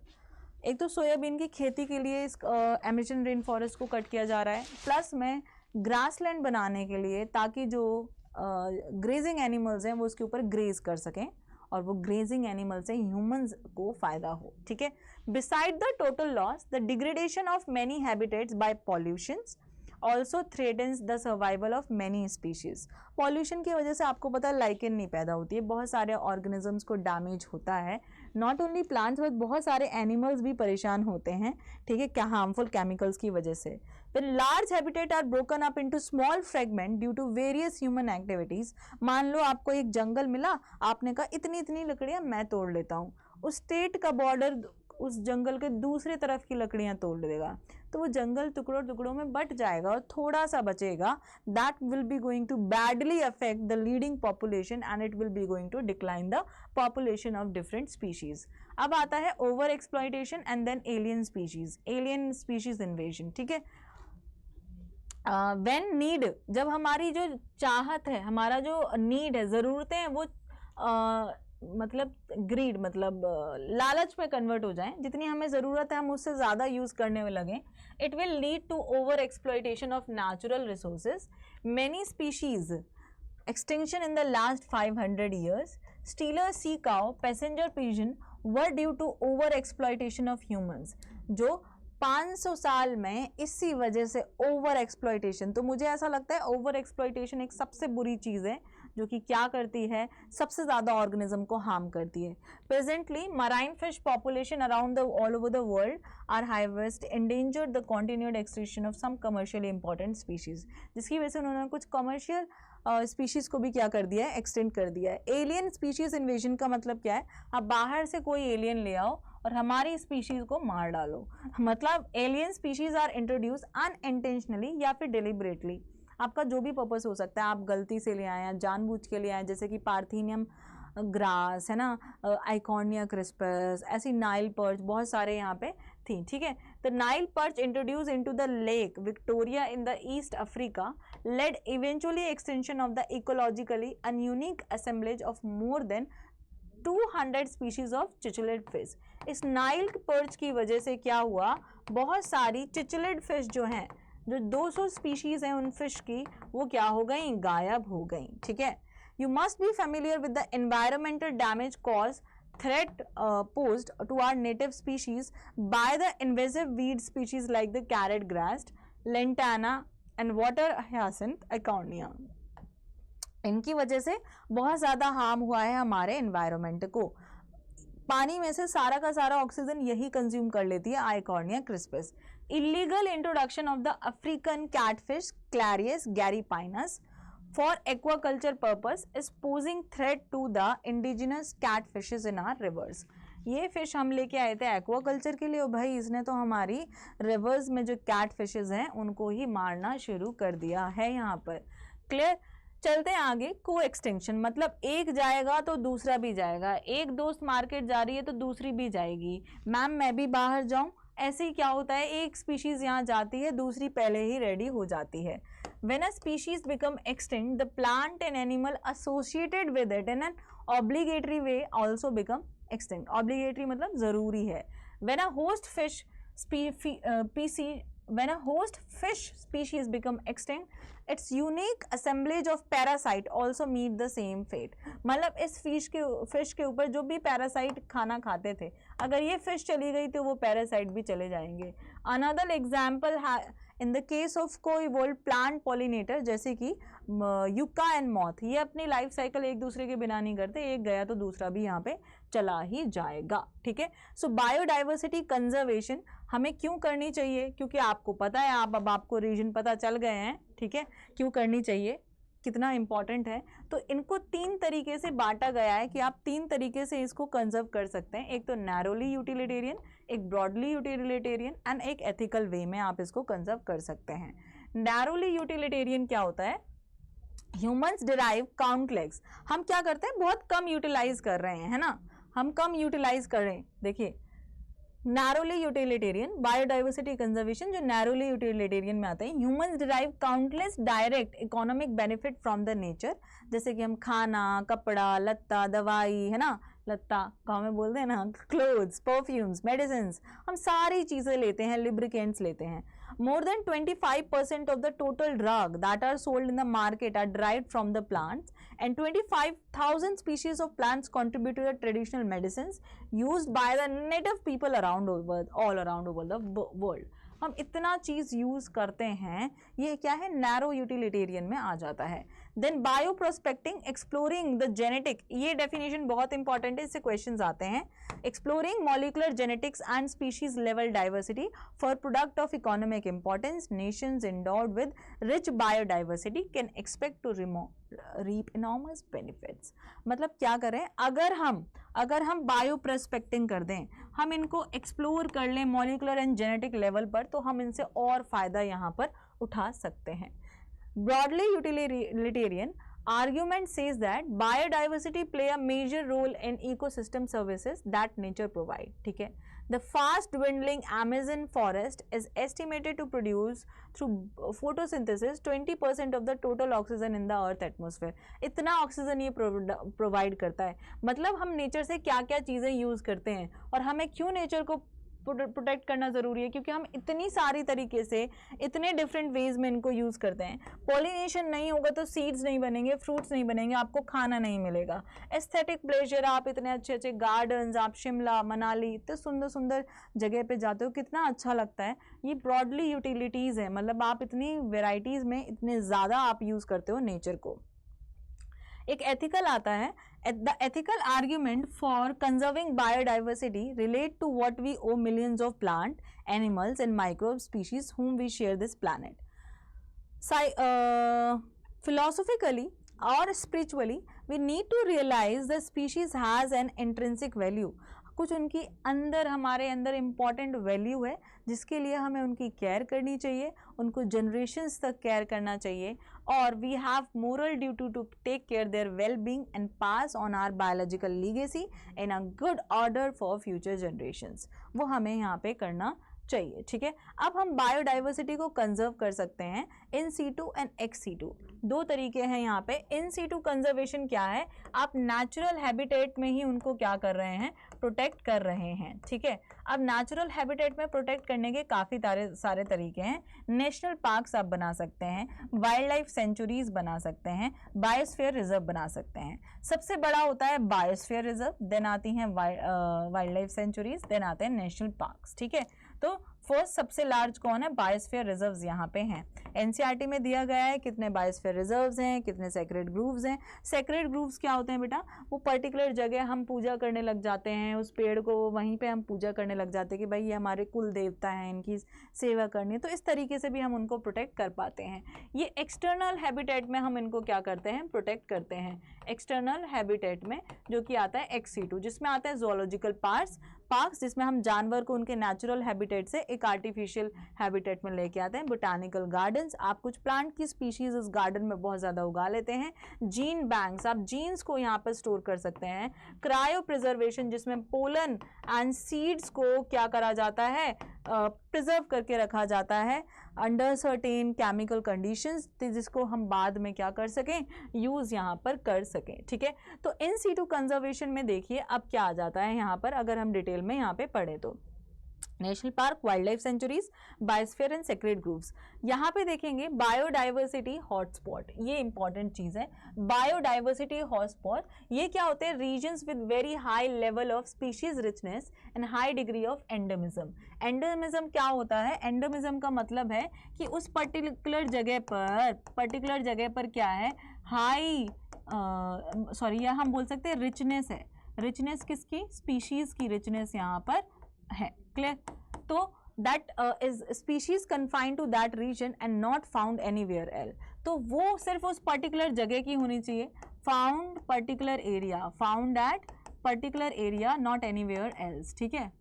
एक तो सोयाबीन की खेती के लिए इस अमेजन रेन फॉरेस्ट को cut किया जा रहा है, प्लस में ग्रासलैंड बनाने के लिए, ताकि जो ग्रेजिंग एनिमल्स हैं वो उसके ऊपर ग्रेज कर सकें और वो ग्रेजिंग एनिमल से ह्यूमंस को फायदा हो। ठीक है, beside the total loss the degradation of many habitats by pollutions also threatens the survival of many species. Pollution की वजह से आपको पता है लाइकेन नहीं पैदा होती है, बहुत सारे ऑर्गेनिजम्स को डैमेज होता है, नॉट ओनली प्लांट्स बट बहुत सारे एनिमल्स भी परेशान होते हैं। ठीक है, क्या हार्मफुल केमिकल्स की वजह से। When large habitat are broken up into small fragment due to various human activities, मान लो आपको एक जंगल मिला, आपने कहा इतनी इतनी लकड़ियां मैं तोड़ लेता हूँ, उस स्टेट का बॉर्डर उस जंगल के दूसरी तरफ की लकड़ियां तोड़ देगा, तो वो जंगल टुकड़ों टुकड़ों में बट जाएगा और थोड़ा सा बचेगा। That will be going to badly affect the leading population and it will be going to decline the population of different species. अब आता है over exploitation and then alien species invasion. ठीक है, व्हेन नीड, जब हमारी जो चाहत है, हमारा जो नीड है, ज़रूरतें हैं, वो मतलब ग्रीड, मतलब लालच में कन्वर्ट हो जाएं, जितनी हमें ज़रूरत है हम उससे ज़्यादा यूज़ करने में लगें, it will lead to over exploitation of natural resources. Many species extinction in the last 500 years, stealer sea cow, passenger pigeon were due to over exploitation of humans। जो 500 साल में इसी वजह से ओवर एक्सप्लॉइटेशन। तो मुझे ऐसा लगता है ओवर एक्सप्लॉइटेशन एक सबसे बुरी चीज़ है, जो कि क्या करती है, सबसे ज़्यादा ऑर्गेनिज्म को हार्म करती है। Presently marine fish population around the all over the world are highest endangered the continued extinction of some commercially important species, जिसकी वजह से उन्होंने कुछ कमर्शियल स्पीशीज को भी क्या कर दिया है, एक्सटेंड कर दिया है। एलियन स्पीशीज इन्वेजन का मतलब क्या है, आप बाहर से कोई एलियन ले आओ और हमारी स्पीशीज को मार डालो। मतलब alien species are introduce unintentionally या फिर डिलिबरेटली, आपका जो भी पर्पस हो सकता है, आप गलती से ले आए हैं, जानबूझ के ले आए, जैसे कि पार्थेनियम ग्रास है ना, आइकॉर्निया क्रिस्पस, ऐसी नाइल पर्च बहुत सारे यहाँ पे थी। ठीक है, the Nile perch introduce into the Lake Victoria in the East Africa led eventually extinction of the ecologically unique assemblage of more than 200 species of cichlid fish. इस नाइल पर्च की वजह से क्या हुआ, बहुत सारी चिचुलेट फिश जो हैं, जो 200 स्पीशीज हैं उन फिश की, वो क्या हो गई, गायब हो गई। ठीक है, you must be familiar with the environmental damage cause threat posed to our native species by the invasive weed species like the carrot grass, lantana and water hyacinth Eichhornia। इनकी वजह से बहुत ज़्यादा हार्म हुआ है हमारे एनवायरनमेंट को। पानी में से सारा का सारा ऑक्सीजन यही कंज्यूम कर लेती है Eichhornia crassipes. Illegal introduction of the African catfish Clarias gariepinus for aquaculture purpose is posing threat to the indigenous catfishes in our rivers। ये फिश हम लेके आए थे एक्वाकल्चर के लिए और भाई इसने तो हमारी रिवर्स में जो कैट फिशेज हैं उनको ही मारना शुरू कर दिया है यहाँ पर। क्लियर। चलते हैं आगे। को एक्सटेंशन मतलब एक जाएगा तो दूसरा भी जाएगा, एक दोस्त मार्केट जा रही है तो दूसरी भी जाएगी, मैम मैं भी बाहर जाऊं, ऐसे ही क्या होता है, एक स्पीशीज यहाँ जाती है दूसरी पहले ही रेडी हो जाती है। When a species become extinct, the plant and animal associated with it in an obligatory way also become extinct. Obligatory मतलब जरूरी है। When a host species become extinct, its unique assemblage of parasite also meet the same fate. मतलब इस fish के ऊपर जो भी parasite खाना खाते थे, अगर ये फिश चली गई तो वो पैरासाइट भी चले जाएंगे। Another example in the case of कोई वर्ल्ड प्लांट पॉलिनेटर जैसे कि युक्का एंड मॉथ, ये अपनी लाइफ साइकिल एक दूसरे के बिना नहीं करते, एक गया तो दूसरा भी यहाँ पे चला ही जाएगा। ठीक है। सो बायोडाइवर्सिटी कंजर्वेशन हमें क्यों करनी चाहिए, क्योंकि आपको पता है, अब आपको रीजन पता चल गए हैं। ठीक है, क्यों करनी चाहिए, कितना इंपॉर्टेंट है। तो इनको तीन तरीके से बांटा गया है कि आप तीन तरीके से इसको कंजर्व कर सकते हैं। एक तो नैरोली यूटिलिटेरियन, एक ब्रॉडली यूटिलिटेरियन एंड एक एथिकल वे में आप इसको कंजर्व कर सकते हैं। नैरोली यूटिलिटेरियन क्या होता है, ह्यूमंस डिराइव काउंटलेस, हम क्या करते हैं बहुत कम यूटिलाइज कर रहे हैं, है ना, हम कम यूटिलाइज कर रहे हैं। देखिए नैरोली यूटिलिटेरियन बायोडाइवर्सिटी कंजर्वेशन जो नैरोली यूटिलिटेरियन में आते हैं, humans derive countless direct economic benefit from the nature, जैसे कि हम खाना, कपड़ा, लत्ता, दवाई, है ना, लत्ता गाँव में बोलते हैं ना, क्लोथ्स, परफ्यूम्स, मेडिसिन, हम सारी चीजें लेते हैं, लिब्रिकेंट्स लेते हैं। More than 25% of the total drug that are sold in the market are derived from the plants, and 25,000 species of plants contribute to the traditional medicines used by the native people all around over the world. हम इतना चीज use करते हैं, ये क्या है, narrow utilitarian में आ जाता है। Then bioprospecting exploring the genetic, ये डेफिनेशन बहुत इंपॉर्टेंट है, इससे क्वेश्चंस आते हैं। Exploring molecular genetics and species level diversity for product of economic importance, nations endowed with rich biodiversity can expect to reap enormous benefits. मतलब क्या करें, अगर हम बायो प्रोस्पेक्टिंग कर दें, हम इनको एक्सप्लोर कर लें मॉलिकुलर एंड जेनेटिक लेवल पर, तो हम इनसे और फायदा यहाँ पर उठा सकते हैं। Broadly utilitarian argument says that biodiversity play a major role in ecosystem services that nature provide. ठीक है, the fast dwindling Amazon forest is estimated to produce through photosynthesis 20% of the total oxygen in the earth atmosphere. इतना oxygen ये provide करता है। मतलब हम nature से क्या क्या चीज़ें यूज़ करते हैं, और हमें क्यों नेचर को प्रोटेक्ट करना ज़रूरी है, क्योंकि हम इतनी सारी तरीके से इतने डिफरेंट वेज में इनको यूज़ करते हैं। पॉलिनेशन नहीं होगा तो सीड्स नहीं बनेंगे, फ्रूट्स नहीं बनेंगे, आपको खाना नहीं मिलेगा। एस्थेटिक प्लेजर, आप इतने अच्छे अच्छे गार्डन्स, आप शिमला, मनाली, इतने सुंदर सुंदर जगह पे जाते हो, कितना अच्छा लगता है। ये ब्रॉडली यूटिलिटीज़ है, मतलब आप इतनी वेराइटीज़ में इतने ज़्यादा आप यूज़ करते हो नेचर को। एक एथिकल आता है, the ethical argument for conserving biodiversity relate to what we owe millions of plant, animals and microbe species whom we share this planet. Philosophically or spiritually, we need to realize the species has an intrinsic value. कुछ उनकी अंदर, हमारे अंदर important value है जिसके लिए हमें उनकी केयर करनी चाहिए, उनको जनरेशन्स तक केयर करना चाहिए, और we have moral duty to take care their well being and pass on our biological legacy in a good order for future generations. वो हमें यहाँ पे करना चाहिए। ठीक है, अब हम बायोडाइवर्सिटी को कंजर्व कर सकते हैं in situ and ex situ. दो तरीके हैं यहाँ पे। इन सीटू कंजर्वेशन क्या है, आप नेचुरल हैबिटेट में ही उनको क्या कर रहे हैं, प्रोटेक्ट कर रहे हैं। ठीक है, अब नेचुरल हैबिटेट में प्रोटेक्ट करने के काफ़ी सारे तरीके हैं। नेशनल पार्क्स आप बना सकते हैं, वाइल्ड लाइफ सेंचुरीज बना सकते हैं, बायोस्फीयर रिजर्व बना सकते हैं। सबसे बड़ा होता है बायोस्फीयर रिजर्व, देन आती हैं वाइल्ड लाइफ सेंचुरीज, देन आते हैं नेशनल पार्क्स। ठीक है, तो फर्स्ट सबसे लार्ज कौन है, बायोस्फीयर रिजर्व्स यहाँ पे हैं। एनसीईआरटी में दिया गया है कितने बायोस्फीयर रिजर्व्स हैं, कितने सेक्रेड ग्रूव्स हैं। सेक्रेड ग्रूव्स क्या होते हैं बेटा, वो पर्टिकुलर जगह हम पूजा करने लग जाते हैं, उस पेड़ को वहीं पे हम पूजा करने लग जाते हैं कि भाई ये हमारे कुल देवता हैं, इनकी सेवा करनी है, तो इस तरीके से भी हम उनको प्रोटेक्ट कर पाते हैं। ये एक्सटर्नल हैबिटेट में हम इनको क्या करते हैं, प्रोटेक्ट करते हैं। एक्सटर्नल हैबिटेट में जो कि आता है एक्स सीटू, जिसमें आता है जोलॉजिकल पार्क्स जिसमें हम जानवर को उनके नेचुरल हैबिटेट से एक एक आर्टिफिशियल हैबिटेट में लेके आते हैं। बोटानिकल गार्डन्स, आप कुछ प्लांट की स्पीशीज इस गार्डन में बहुत ज़्यादा उगा लेते हैं। जीन बैंक्स, आप जीन्स को यहाँ पर स्टोर कर सकते हैं। क्रायो प्रिजर्वेशन, जिसमें पोलन एंड सीड्स को क्या करा जाता है, प्रिजर्व करके रखा जाता है अंडर सर्टेन केमिकल कंडीशंस, जिसको हम बाद में क्या कर सकें, यूज यहाँ पर कर सकें। ठीक है, तो इन सीटू कंजर्वेशन में देखिए अब क्या आ जाता है यहाँ पर, अगर हम डिटेल में यहाँ पे पढ़े तो national park, wild life sanctuaries, biosphere and sacred grooves. यहाँ पे देखेंगे बायोडाइवर्सिटी हॉटस्पॉट, ये इंपॉर्टेंट चीज है। बायोडाइवर्सिटी हॉटस्पॉट ये क्या होते हैं, regions with very high level of species richness and high degree of endemism. Endemism क्या होता है, एंडेमिज्म का मतलब है कि उस पर्टिकुलर जगह पर क्या है, हाई सॉरी या हम बोल सकते हैं रिचनेस है। रिचनेस किसकी, स्पीशीज की रिचनेस यहाँ पर है। क्लियर, तो that is species confined to that region and not found anywhere else, तो वो सिर्फ उस पर्टिकुलर जगह की होनी चाहिए। Found particular area, found at particular area, not anywhere else. ठीक है,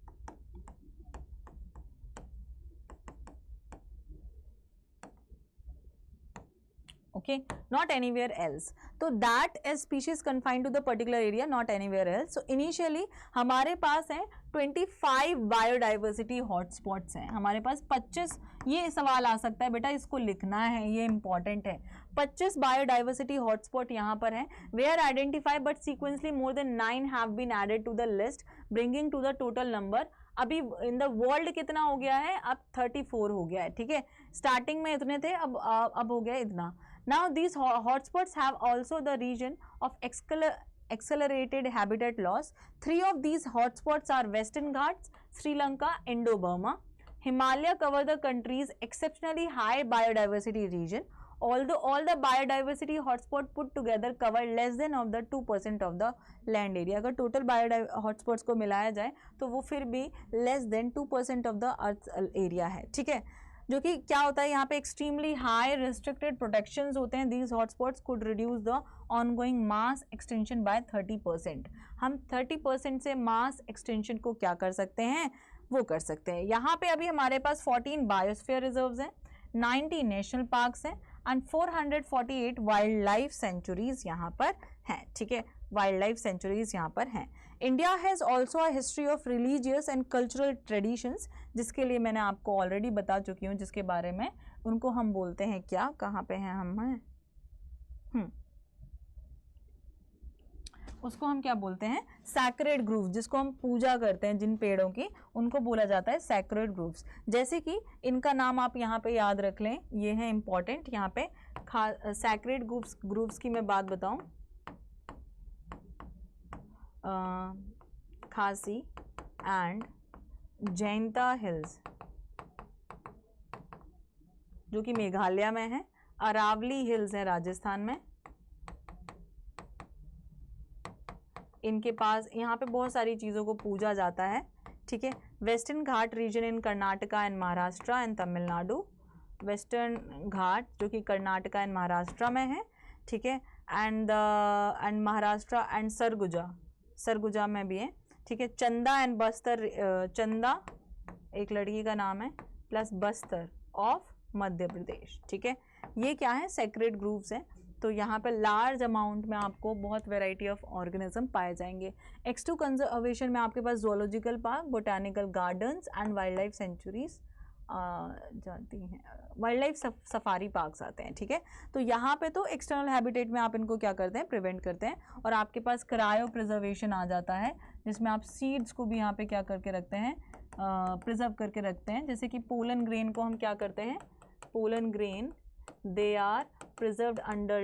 okay, not anywhere else, तो that is species confined to the particular area, not anywhere else. So initially हमारे पास है 25 बायोडाइवर्सिटी हॉटस्पॉट्स हैं हमारे पास। 25, ये सवाल आ सकता है बेटा, इसको लिखना है, ये इंपॉर्टेंट है। 25 बायोडाइवर्सिटी हॉटस्पॉट यहाँ पर हैं। They are identified but subsequently more than 9 have been added to the list bringing to the total number. अभी इन द वर्ल्ड कितना हो गया है, अब 34 हो गया है। ठीक है, स्टार्टिंग में इतने थे, अब हो गया इतना। Now these hotspots have also the region of accelerated habitat loss. 3 of these hotspots are Western Ghats, Sri Lanka, Indo-Burma. Himalaya cover the country's exceptionally high biodiversity region. Although all the biodiversity hotspot put together cover less than of the 2% of the land area. अगर total hotspots को मिलाया जाए तो वो फिर भी less than 2% of the earth area है। ठीक है, जो कि क्या होता है यहाँ पे एक्सट्रीमली हाई रिस्ट्रिक्टेड प्रोटेक्शंस होते हैं। These hotspots could reduce the ongoing mass extension by 30%। हम 30% से मास एक्सटेंशन को क्या कर सकते हैं, वो कर सकते हैं। यहाँ पे अभी हमारे पास 14 बायोस्फीयर रिजर्व्स हैं, 90 नेशनल पार्क्स हैं एंड 448 वाइल्ड लाइफ सेंचुरीज यहाँ पर हैं। ठीक है, वाइल्ड लाइफ सेंचुरीज यहाँ पर हैं। India has also a history of religious and cultural traditions, जिसके लिए मैंने आपको ऑलरेडी बता चुकी हूँ, जिसके बारे में उनको हम बोलते हैं क्या, कहाँ पे हैं हम हैं, उसको हम क्या बोलते हैं, सैक्रेड ग्रूव्स, जिसको हम पूजा करते हैं जिन पेड़ों की, उनको बोला जाता है सैक्रेड ग्रूव्स। जैसे कि इनका नाम आप यहाँ पे याद रख लें, ये है इंपॉर्टेंट। यहाँ पे सैक्रेड ग्रूव्स की मैं बात बताऊँ, खासी एंड जैंता हिल्स जो कि मेघालय में है, अरावली हिल्स है राजस्थान में। इनके पास यहाँ पे बहुत सारी चीज़ों को पूजा जाता है। ठीक है, western Ghat region in Karnataka and Maharashtra and Tamil Nadu, western Ghat जो कि कर्नाटका एंड महाराष्ट्र में है। ठीक है, एंड महाराष्ट्र एंड सरगुजा में भी है। ठीक है, चंदा एंड बस्तर, चंदा एक लड़की का नाम है, प्लस बस्तर ऑफ मध्य प्रदेश। ठीक है, ये क्या है, सेक्रेड ग्रूव्स हैं। तो यहाँ पर लार्ज अमाउंट में आपको बहुत वैरायटी ऑफ ऑर्गेनिज्म पाए जाएंगे। एक्स2 कंजर्वेशन में आपके पास zoological park, botanical gardens and wildlife sanctuaries wild हैं, वाइल्ड लाइफ सफारी पार्क्स आते हैं। ठीक है, तो यहाँ पे तो एक्सटर्नल हैबिटेट में आप इनको क्या करते हैं, प्रिवेंट करते हैं। और आपके पास क्रायो प्रिजर्वेशन आ जाता है, जिसमें आप सीड्स को भी यहाँ पे क्या करके रखते हैं, प्रिजर्व करके रखते हैं। जैसे कि पोलन ग्रेन को हम क्या करते हैं, pollen grain they are preserved under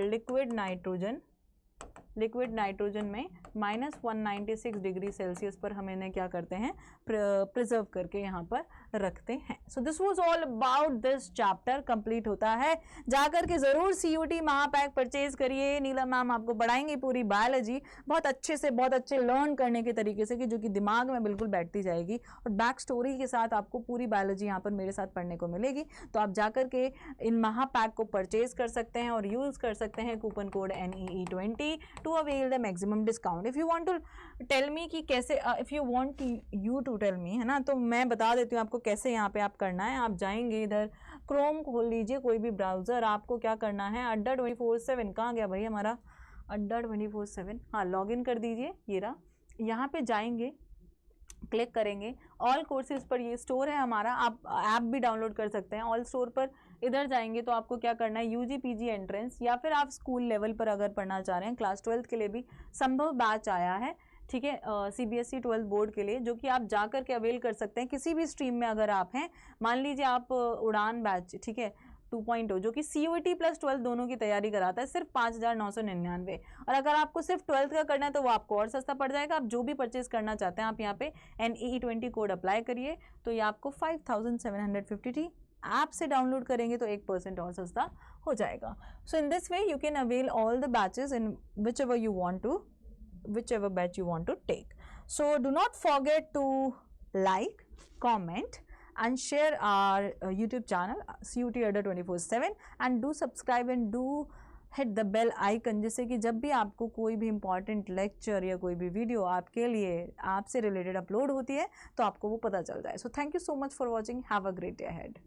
liquid nitrogen में -196 डिग्री सेल्सियस पर हम इन्हें क्या करते हैं, प्रिजर्व करके यहाँ पर रखते हैं। So this was all about this chapter. Complete होता है, जाकर के ज़रूर CUT महापैक परचेज करिए। नीलम मैम आपको पढ़ाएंगे पूरी बायोलॉजी बहुत अच्छे से, बहुत अच्छे लर्न करने के तरीके से, कि जो कि दिमाग में बिल्कुल बैठती जाएगी, और बैक स्टोरी के साथ आपको पूरी बायोलॉजी यहाँ पर मेरे साथ पढ़ने को मिलेगी। तो आप जाकर के इन महापैक को परचेज कर सकते हैं और यूज़ कर सकते हैं coupon code NEE20 to avail the maximum discount. If you want to tell me कि कैसे, if you want you to tell me, है ना, तो मैं बता देती हूँ आपको आपको कैसे यहाँ पे आप करना है, आप जाएंगे इधर क्रोम खोल लीजिए, कोई भी ब्राउज़र, आपको क्या करना है अड्डा 24/7, कहाँ गया भाई हमारा अड्डा 24/7, हाँ लॉगिन कर दीजिए, ये रहा। यहाँ पे जाएंगे, क्लिक करेंगे, ऑल कोर्सेज पर ये स्टोर है हमारा, आप ऐप भी डाउनलोड कर सकते हैं। ऑल स्टोर पर इधर जाएंगे तो आपको क्या करना है, यूजी पीजी एंट्रेंस, या फिर आप स्कूल लेवल पर अगर पढ़ना चाह रहे हैं, क्लास 12th के लिए भी संभव बैच आया है, ठीक है, CBSE 12th बोर्ड के लिए, जो कि आप जा कर के अवेल कर सकते हैं किसी भी स्ट्रीम में अगर आप हैं। मान लीजिए आप उड़ान बैच, ठीक है 2.0, जो कि COT प्लस 12 दोनों की तैयारी कराता है, सिर्फ 5,999। और अगर आपको सिर्फ 12th का करना है तो वो आपको और सस्ता पड़ जाएगा। आप जो भी परचेज करना चाहते हैं आप यहाँ पे NEE20 कोड अप्लाई करिए तो ये आपको 5,750 ऐप से डाउनलोड करेंगे तो 1% और सस्ता हो जाएगा। So in this way you can avail all the batches in whichever you want to, whichever batch you want to take. So do not forget to like, comment and share our YouTube channel CUT Adda 24/7 and do subscribe and do hit the bell icon, जिससे कि जब भी आपको कोई भी important lecture या कोई भी वीडियो आपके लिए आपसे रिलेटेड अपलोड होती है तो आपको वो पता चल जाए। So thank you so much for watching. Have a great day ahead.